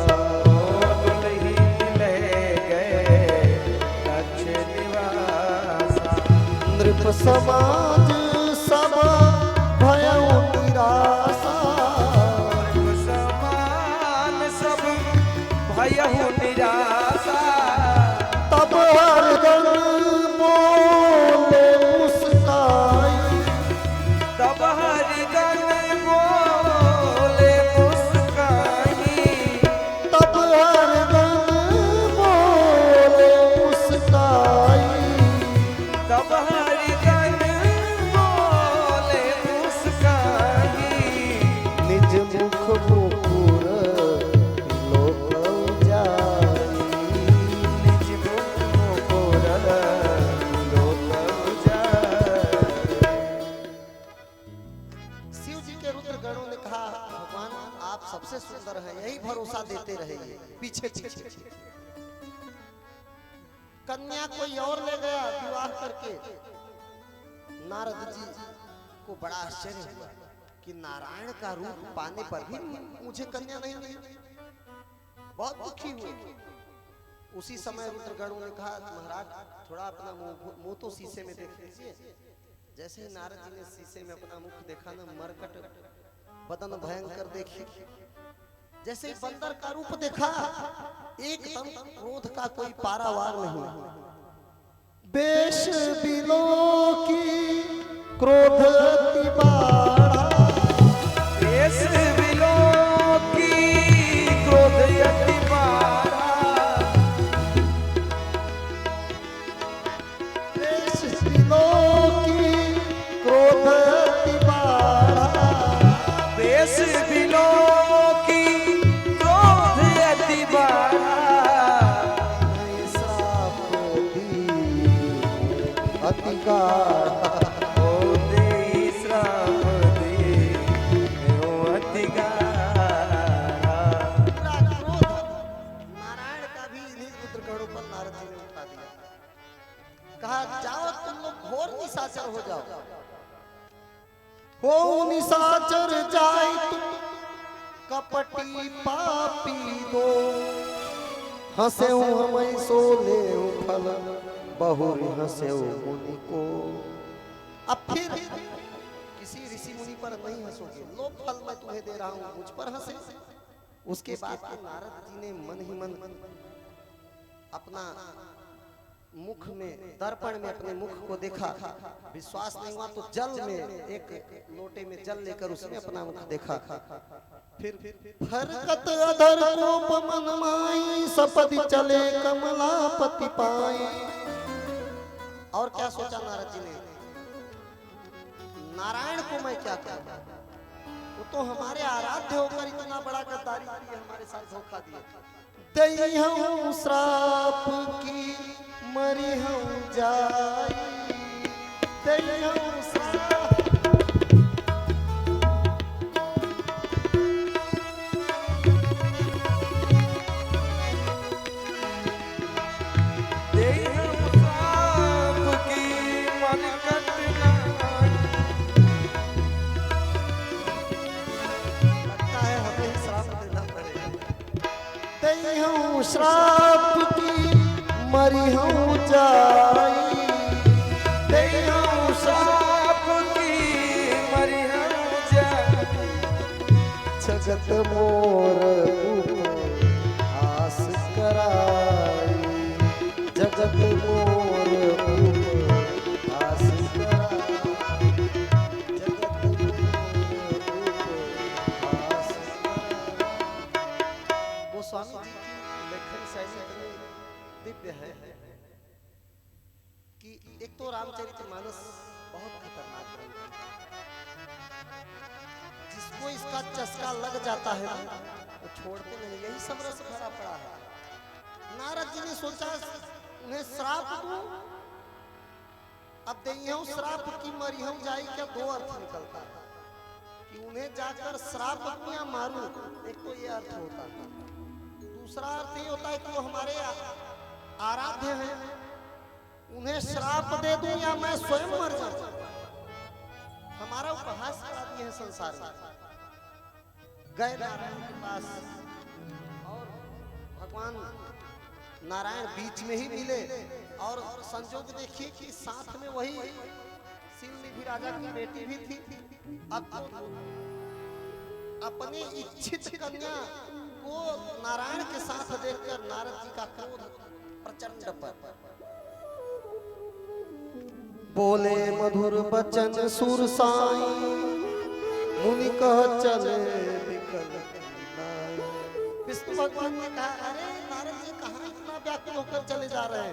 दुल्ही ले गए लक्ष्य निवासा, नृप समाज सब भयउ निराशा, नृप समान सब भयहु निराशा, तब हरदम बोले मुस्काई, तब हरिगण बोले मुस्काई, तब हरदम बोले मुस्काई, तब हरिगण सबसे सुंदर हैं, यही भरोसा देते रहिए पीछे पीछे। कन्या कोई और ले गया विवाह करके। नारद जी को बड़ा आश्चर्य हुआ कि नारायण का रूप पाने पर भी मुझे कन्या नहीं मिली। बहुत दुखी हुए। उसी समय रुद्रगणों ने कहा महाराज थोड़ा अपना मुंह तो शीशे में देख लीजिए। जैसे ही नारद जी ने शीशे में अपना मुख देखा ना, मरकट बदन भयंकर देखी। जैसे ही बंदर का रूप देखा, एकदम क्रोध का कोई पारावार नहीं। बेश बिलो की क्रोध अति बाढ़ा, बेश बिलो की क्रोध अति बाढ़ा, बेश बिलो की क्रोध अति बाढ़ा, बेश बिलो की क्रोध अति बाढ़ा, श्राप दी अति गाढ़ा। कहा जाओ तुम लोग घोर निशाचर हो जाओ। हो निशाचर जाए तुम कपटी पापी दो, हंसे हम सोले फल बहुरी हंसे मुनि को। अब फिर किसी ऋषि मुनि पर नहीं हंसोगे, लो फल मैं तुम्हें दे रहा हूं, मुझ पर हंसे। उसके बाद नारद जी ने मन ही मन अपना मुख में, दर्पण में अपने मुख को देखा। विश्वास नहीं हुआ तो जल में, एक लोटे में जल लेकर उसमें अपना मुख देखा। फिर फरकत अधर कोप मन माई, सपदि चले कमलापति पाई। और क्या सोचा नारद जी ने, नारायण को मैं क्या कहूं, वो तो हमारे आराध्य होकर इतना बड़ा गद्दारी की, हमारे साथ धोखा दिया। दई हूँ श्राप की मरी हूँ जाई, दई हूँ श्राप। दई हूँ श्राप की मरकट नाई। लगता है हमें ही श्राप देना पड़ेगा। दई हूँ श्राप की मरी हूँ जाई, दई हूँ श्राप की मरी हूँ जाई। जगत मोर आस कराई, जगत मोर आस कराई, जगत मोर आस कराई। गोस्वामी जी की लेखन शैली इतनी दिव्य है कि एक तो रामचरितमानस बहुत खतरनाक ग्रंथ है। जिसको इसका चस्का लग जाता है ना, वो छोड़ते नहीं। यही सब रस भरा पड़ा है। नारद जी ने सोचा उन्हें श्राप दूं, अब देहूं श्राप की मरिहूं जाई, क्या दो अर्थ निकलता है कि उन्हें जाकर श्राप दूं या मारूं। एक तो ये अर्थ होता है, दूसरा अर्थ ये होता है कि वो हमारे आराध्य हैं, उन्हें श्राप दे दूं या मैं स्वयं मर जाऊं। हमारा उपहास करा दिए हैं संसार में। गए नारायण के पास और भगवान नारायण बीच में ही मिले, और संजोग देखिए कि साथ में वही सिलनिधि राजा की बेटी भी थी। अब अपने इच्छित कन्या को नारायण के साथ देखकर नारद जी का क्रोध प्रचंड पर। बोले मधुर बचन सुर साई, मुनि कह चले विकल नाई। विष्णु भगवान ने कहा अरे नारद जी कहाँ इतना व्याकुल होकर चले जा रहे हैं।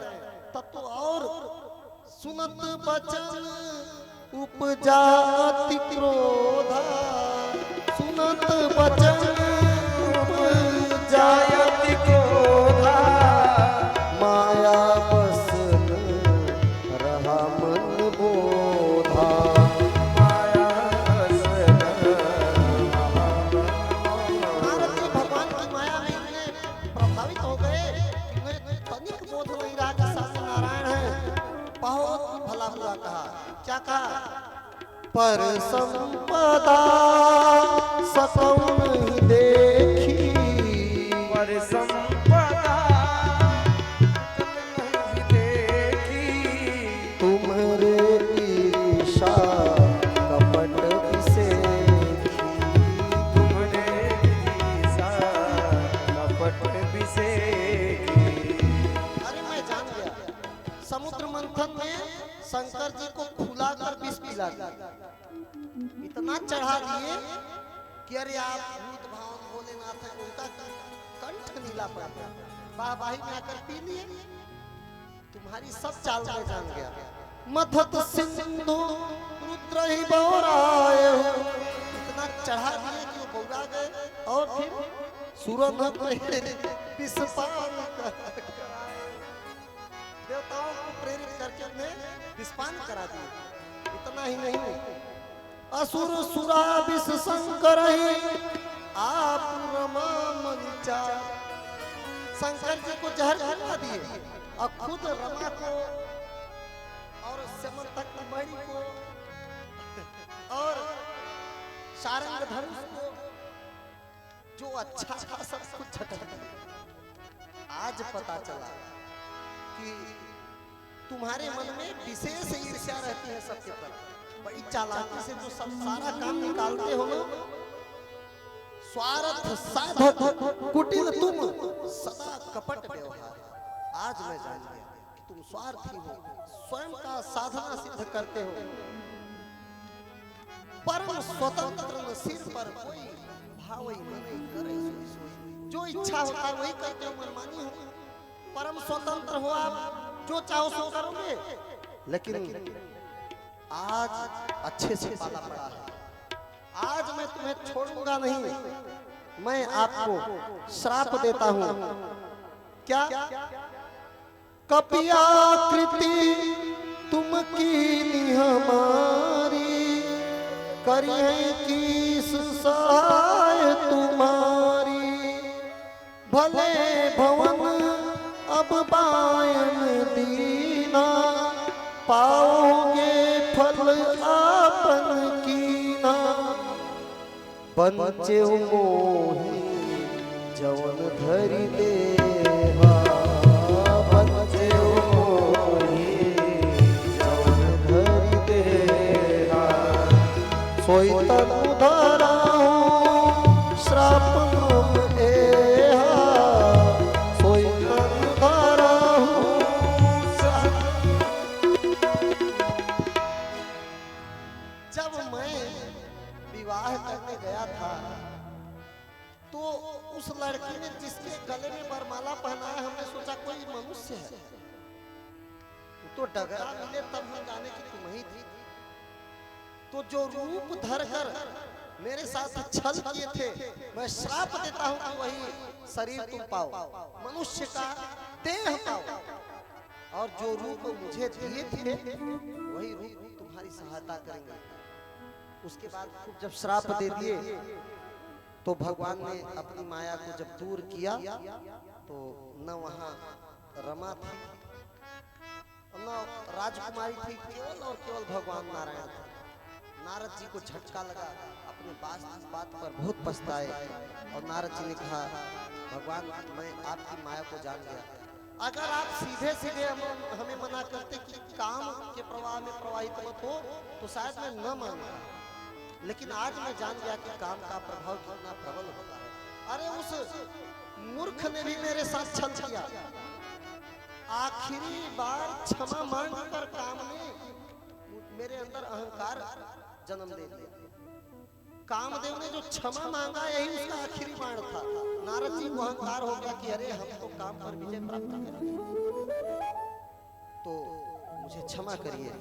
तब तो और सुनत बचन उपजा अति क्रोधा, सुनत बचन उपजा अति क्रोधा, माया बस रहा मन बोधा, माया बस रहा मन बोधा। पर संपदा सकौ नहीं देखी, पर संपदा नहीं देखी, तुम्हारे ईर्षा कपट विसेखी, तुम्हारे ईर्षा कपट विसेखी। अरे मैं जान गया, समुद्र मंथन में शंकर जी को फुलाकर विष पिला दिया, इतना चढ़ा दिए कि अरे आप भूत भावन भोलेनाथ हैं, उनका कंठ नीला पड़ गया, वाहवाही में आकर पी लिए। तुम्हारी सब चाल में जान गया। मथत सिंधु रुद्र ही बौराए, इतना चढ़ा दिए कि वो बौरा गए और फिर सूरज विष पान देवताओं को प्रेरित करके उन्हें विषपान करा दिया। इतना ही नहीं, असुर सुरा विष शंकर आप रमा मंचा, शंकर जी को जहर खिला दिए और खुद रमा को और स्यमंतक मणि को और सारंग धनुष को जो अच्छा था सब कुछ छटक दिया। आज पता चला कि तुम्हारे मन में विशेष ईर्ष्या रहती है सबके प्रति, बड़ी चालाकी से जो सब सारा काम निकालते हो ना, स्वार्थ साधक कुटिल तुम सदा कपट व्यवहार। आज मैं जान गया कि तुम स्वार्थी हो, स्वयं का साधना सिद्ध करते हो, परम स्वतंत्र न सिर पर कोई भावई मने करे सोई सोई, जो इच्छा होता है वही करते हो, मनमानी हो, परम स्वतंत्र हो आप, जो चाहो सो करोगे। लेकिन आज अच्छे से पाला पड़ा है, आज मैं तुम्हें छोड़ूंगा नहीं, मैं आपको श्राप देता हूं। क्या? कपियाकृति तुम कीनी हमारी, करिए किस सहाय तुम्हारी, भले भवन अब बायन दीना, पाओगे फल आपन कीना, बंचे मोही जवन धरि देहा, बंचे मोही जवन धरि देहा, सोई तनु धराऊं श्राप नाम एहा, सोई तनु धराऊं श्राप। जब मैं विवाह करने गया था तो उस लड़की ने जिसके गले में वरमाला पहनाया, हमने सोचा कोई मनुष्य है, तो डगरा मिले तब हम जाने की तुम ही थी। तो जो रूप धर कर मेरे साथ छल किए थे, मैं श्राप देता हूं कि वही शरीर तुम पाओ, मनुष्य का देह पाओ, और जो रूप मुझे दिए थे वही रूप तुम्हारी सहायता करेंगे। उसके बाद जब श्राप दे दिए तो भगवान ने अपनी माया को जब दूर किया तो न वहां रमा थी, न राजकुमारी थी, केवल और केवल भगवान नारायण थे। नारद जी को झटका लगा, अपने बात पर बहुत पछताए, और नारद जी ने कहा, भगवान मैं आपकी माया को जान गया, अगर आप सीधे सीधे हमें मना करते कि काम के प्रवाह में प्रवाहित मत हो तो शायद मैं न मानता, लेकिन आज मैं जान गया कि काम का प्रभाव कितना प्रबल होता है। अरे उस मूर्ख ने भी मेरे साथ छल किया, आखिरी बार क्षमा मांग कर काम ने मेरे अंदर अहंकार जन्म दे दिया। कामदेव ने जो क्षमा मांगा यही उसका आखिरी बाण था। नारद जी को अहंकार हो गया कि अरे हम तो काम पर विजय प्राप्त करेंगे, तो मुझे क्षमा करिए।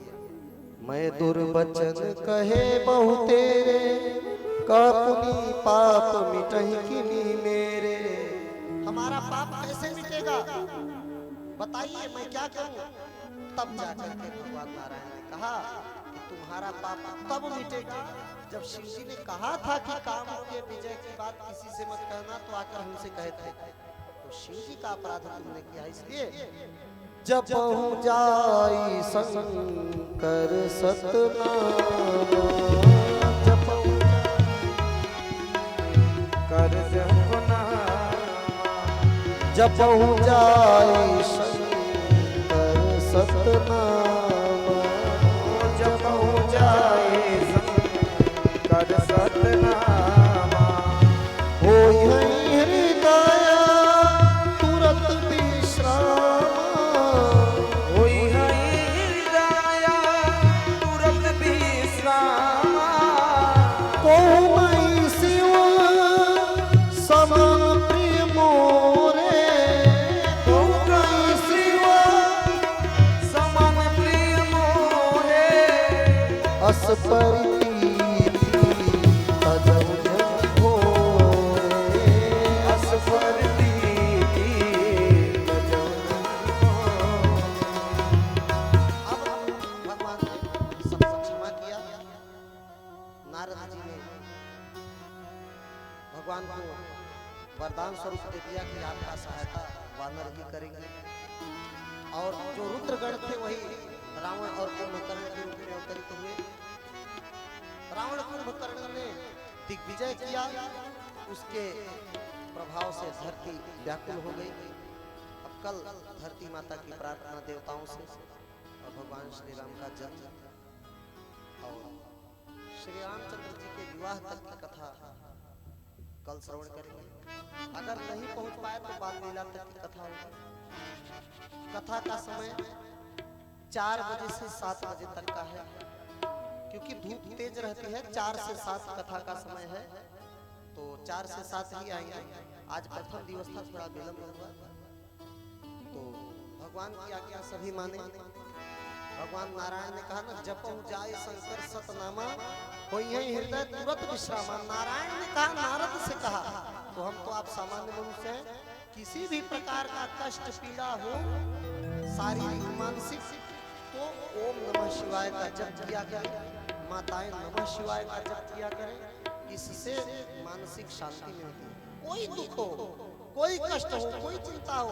मैं दुर्वचन कहे बहु तेरे, कापुनी पाप मिटहि किनी मेरे। हमारा पाप कैसे मिटेगा बताइए, मैं क्या करूं? तब जाकर के भगवान नारायण ने कहा कि तुम्हारा पाप तब मिटेगा जब शिव जी ने कहा था कि काम के विजय की बात किसी से मत कहना, तो आकर हमसे कहे थे। तो शिव जी का अपराध तुमने किया, इसलिए जपहु जाई शंकर सतनामा जपहु कर जपना जपहु जाई शंकर सतनामा जपहु जाए कर सतनामा होई हृदय तुरत विश्रामा होई हृदय तुरत विश्रामा कोई शिव समान प्रिय मोरे कोई शिव समान प्रिय मोहे अस परितीति अजब भोरे अस परतीति अब भगवान ने सब क्षमा किया। नारद जी ने भगवान को वरदान स्वरूप दे दिया कि आपका सहायता वानर ही करेंगे। और जो रुद्रगण थे वही रावण और कुंभकर्ण के रूप में अवतरित हुए। रावण कुंभकर्ण ने दिग्विजय किया, उसके प्रभाव से धरती व्याकुल हो गई। अब कल धरती माता की प्रार्थना देवताओं से और भगवान श्री राम का जन्म और श्री रामचंद्र जी के विवाह तक की कथा कल श्रवण करेंगे। अगर नहीं पहुंच पाए तो बाल लीला तक की कथा होगी। कथा का समय 4 बजे से 7 बजे तक का है, क्योंकि धूप तेज रहती है। 4 से 7 कथा का समय है, तो 4 से 7 ही आएंगे। आज प्रथम दिवस था, थोड़ा विलंब हुआ, तो भगवान की आज्ञा सभी माने। भगवान नारायण ने कहा ना, जपहु जाय शंकर सतनामा होई हृदय तुरत विश्रामा। नारायण ने कहा, नारद से कहा, तो हम तो आप सामान्य मनुष्य हैं, किसी भी प्रकार का कष्ट पीड़ा हो, शारीरिक मानसिक, तो ओम नमः शिवाय का जप किया करें। माताएं नमः शिवाय का जप किया करें, इससे मानसिक शांति मिलती है। कोई दुख हो, कोई कष्ट हो, कोई चिंता हो,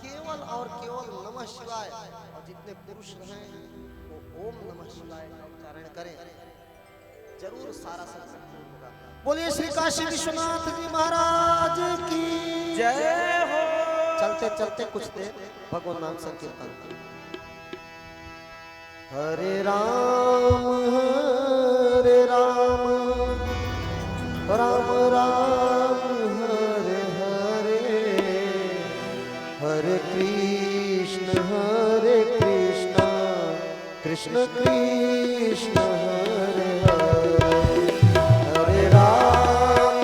केवल और केवल नमः शिवाय, और जितने पुरुष हैं वो ओम नमः शिवाय का उच्चारण करें, जरूर सारा सब होगा। बोलिए श्री काशी विश्वनाथ जी महाराज की जय हो। चलते चलते कुछ देर भगवान नाम संकीर्तन। हरे राम राम राम हरे हरे, हरे कृष्ण कृष्ण कृष्ण हरे हरे, हरे राम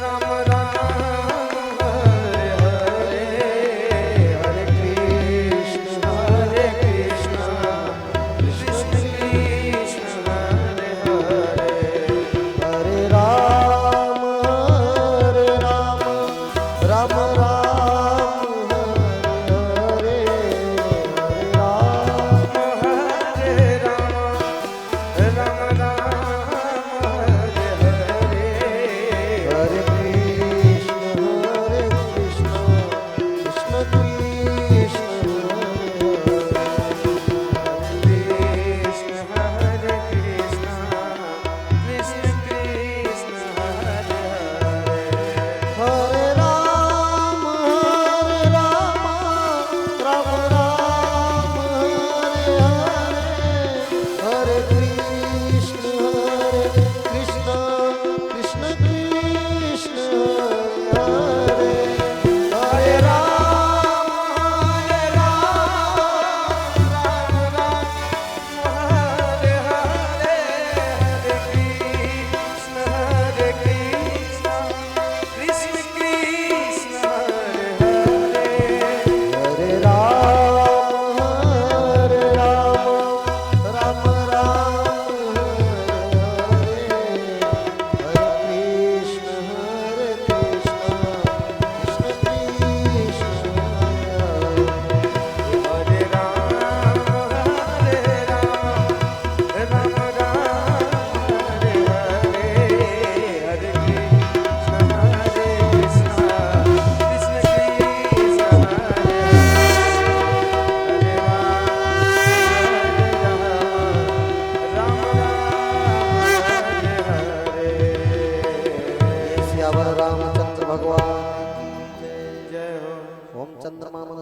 राम राम हरे हरे, हरे कृष्ण कृष्ण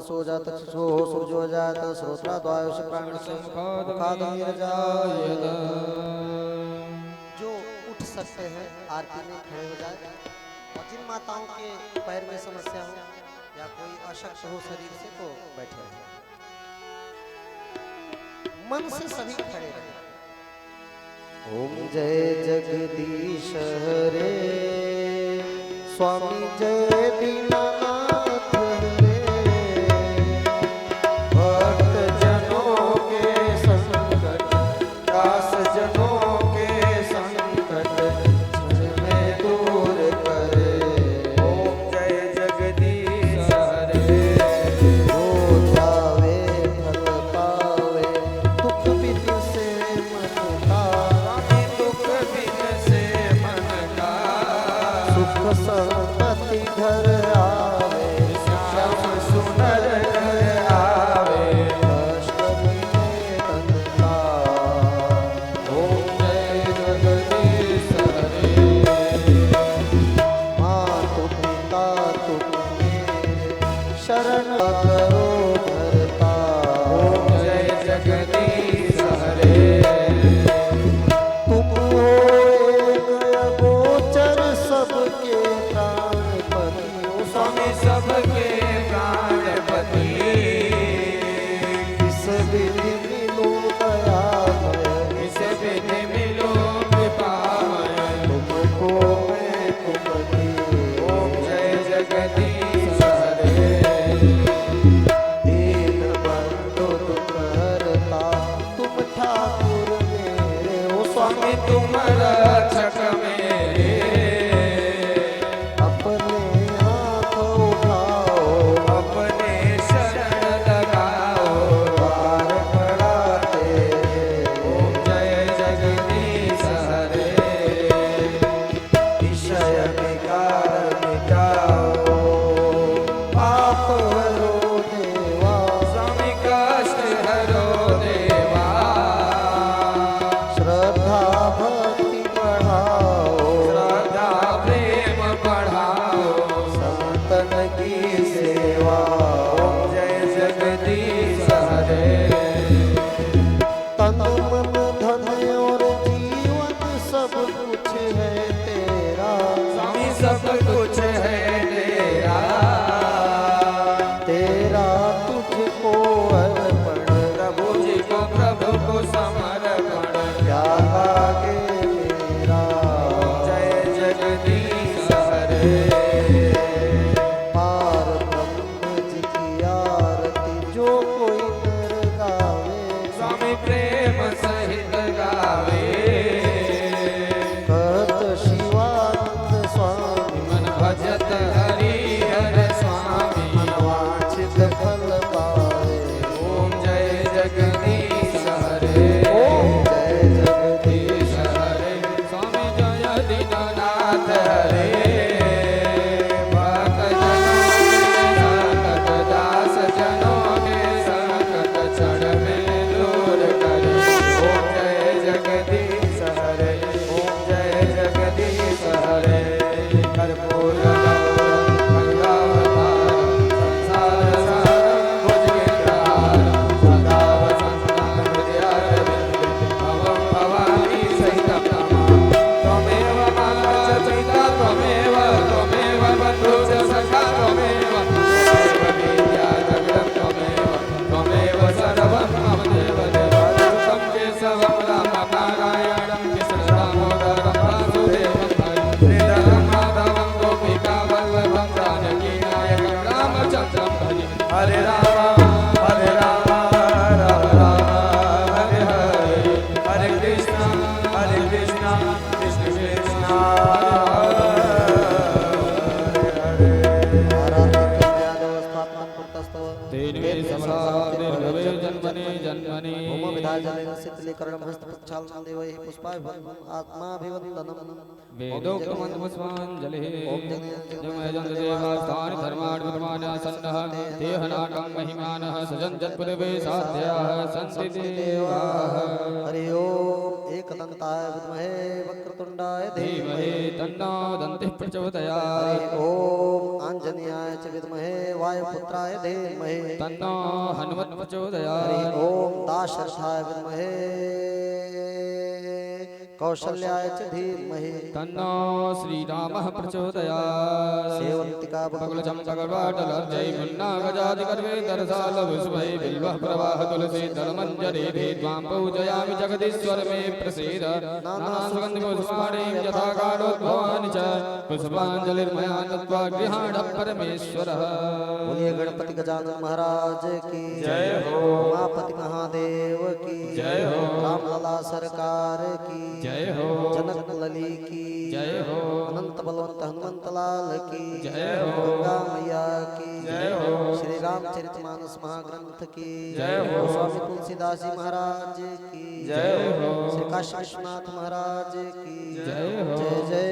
वसो जात चक्षुषो सूर्यो जात श्रोत्राद्वायुष प्राणिसंखादमीरजायत। जो उठ सकते हैं आरती में खड़े हो जाए, और जिन माताओं के पैर में समस्या हो या कोई अशक्त हो शरीर से तो बैठे रहे। मन से सभी खड़े रहे। ओम जय जगदीश हरे स्वामी जय दीनानाथ हरे। भक्त जनों के संकट दास जनों के संकट क्षण में दूर करे। ओम जय जगदीश हरे। जो जावे फल पावे दुख बिन से मन का। स्वामी दुख बिन से मन का सुख संपत्ति घर आवे श्याम सुंदर घर आवे। कष्ट मिटे तन का। ओम जय जगदीश हरे। मातु पिता तुम मेरे शरण करो भरता। ओम जय जगदीश हरे। तुम हो एक अगोचर सबके प्राणपति। ओ स्वामी सबके प्राणपति। इस विधि मिलो दयामय। इस विधि मिलो कृपामय। तुमको मैं तुम दी। ओम जय जगदीश हरे। दीन बंधु दुख हरता तुम ठाकुर मेरे। ओ स्वामी स्वामी तुम रक्षक मेरे। अपने हाथ उठाओ अपने शरण लगाओ। द्वार खड़ा तेरे। ओम जय जगदीश हरे। विषय विकार मिटाओ पाप हरो देवा। स्वामी कष्ट हरो देवा। श्रद्धा भक्ति बढ़ाओ श्रद्धा प्रेम बढ़ाओ। संतन की सेवा। ओम जय जगदीश हरे। तन मन धन और जीवन सब कुछ है तेरा। स्वामी सब कुछ है तेरा। तेरा तुझको अर्पण। प्रभु जी को प्रभु को समर्पण। क्या लागे मेरा। ओम जय जगदीश हरे। पार ब्रह्म जी की आरती जो कोई नर गावे। स्वामी प्रेम सहित गावे। कहत शिवानंद स्वामी मन भजत हरि हर स्वामी। वांछित फल पावे। ओम जय जगदीश हरे। ओम जय जगदीश जगदीश हरे। स्वामी जय दीनानाथ हरे। भक्त जनों के संकट दास जनों के संकट क्षण में दूर करे। ओम जय जगदीश हरे। ओम जय जगदीश हरे। कर्पूर गौरम गंगावतारम संसार सारम भुजगेन्द्रहारम सदा वसन्तं हृदयारविन्दे भवं भवानी सहितं नमामि। त्वमेव माता च पिता त्वमेव बन्धु च सखा त्वमेव विद्या जगदं त्वमेव सर्वं मम देवदेव। तं केशवं रामं नारायणं कृष्णदामोदरं वासुदेवं श्रीधरं माधवं गोपिकावल्लभं जानकीनायकं रामचन्द्रं भजे। हरे राम राम राम हरे हरे। हरे कृष्ण कृष्ण कृष्ण हरे तेने समरादिर्भवे जन्मने जन्मने। होम विधाजलेन शीतलीकरणं हस्तप्रक्षालनं देवैः पुष्पाभिवन्दनम् आत्माभिवन्दनम्। वेदोक्तमन्त्रपुष्पाञ्जलिः। ओम जमयजन्तदेवास्तानि धर्माणि विद्यमानासन्नः देहनाकं महिमानः सजन्तत्पुरवे साध्याः सन्ति देवाः। हरि ओम। एक एकदंताय विद्महे वक्रतुंडाय धीमहि धीमहि तन्नो दन्तिः प्रचोदयात् हरि ओम आंजनेयाय च विद्महे वायुपुत्राय धीमहि तन्नो हनुमत् हरि प्रचोदयात् ओम दाशरथाय विद्महे कौशल्याय च धीमहि तन्नो श्रीरामः प्रचोदयात् सेवन्तिका बकुलचम बगवाटलर्जय मुन्नागजादिकर्वे दर्शालभुष्मै बिल्वः प्रवाह तुलसी दलमञ्जरी भेद्वां पूजयामि जगदीश्वर मे प्रसीद नानासुगन्धिपुष्पाणि यथा कालोद्भवानि च पुष्पाञ्जलिर्मया दत्त्वा गृहाण परमेश्वरः। बोलिए गणपति गजानन महाराज की जय हो। उमापति महादेव की जय हो। रामलला सरकार की जय हो। जनक लली की जय हो। अनंत बलवंत हनुमंत लाल की जय हो। गंगा मैया की जय हो। श्री रामचरितमानस महाग्रंथ की जय हो। स्वामी तुलसीदास जी महाराज की जय हो। श्री काशी विश्वनाथ महाराज की जय हो। जय जय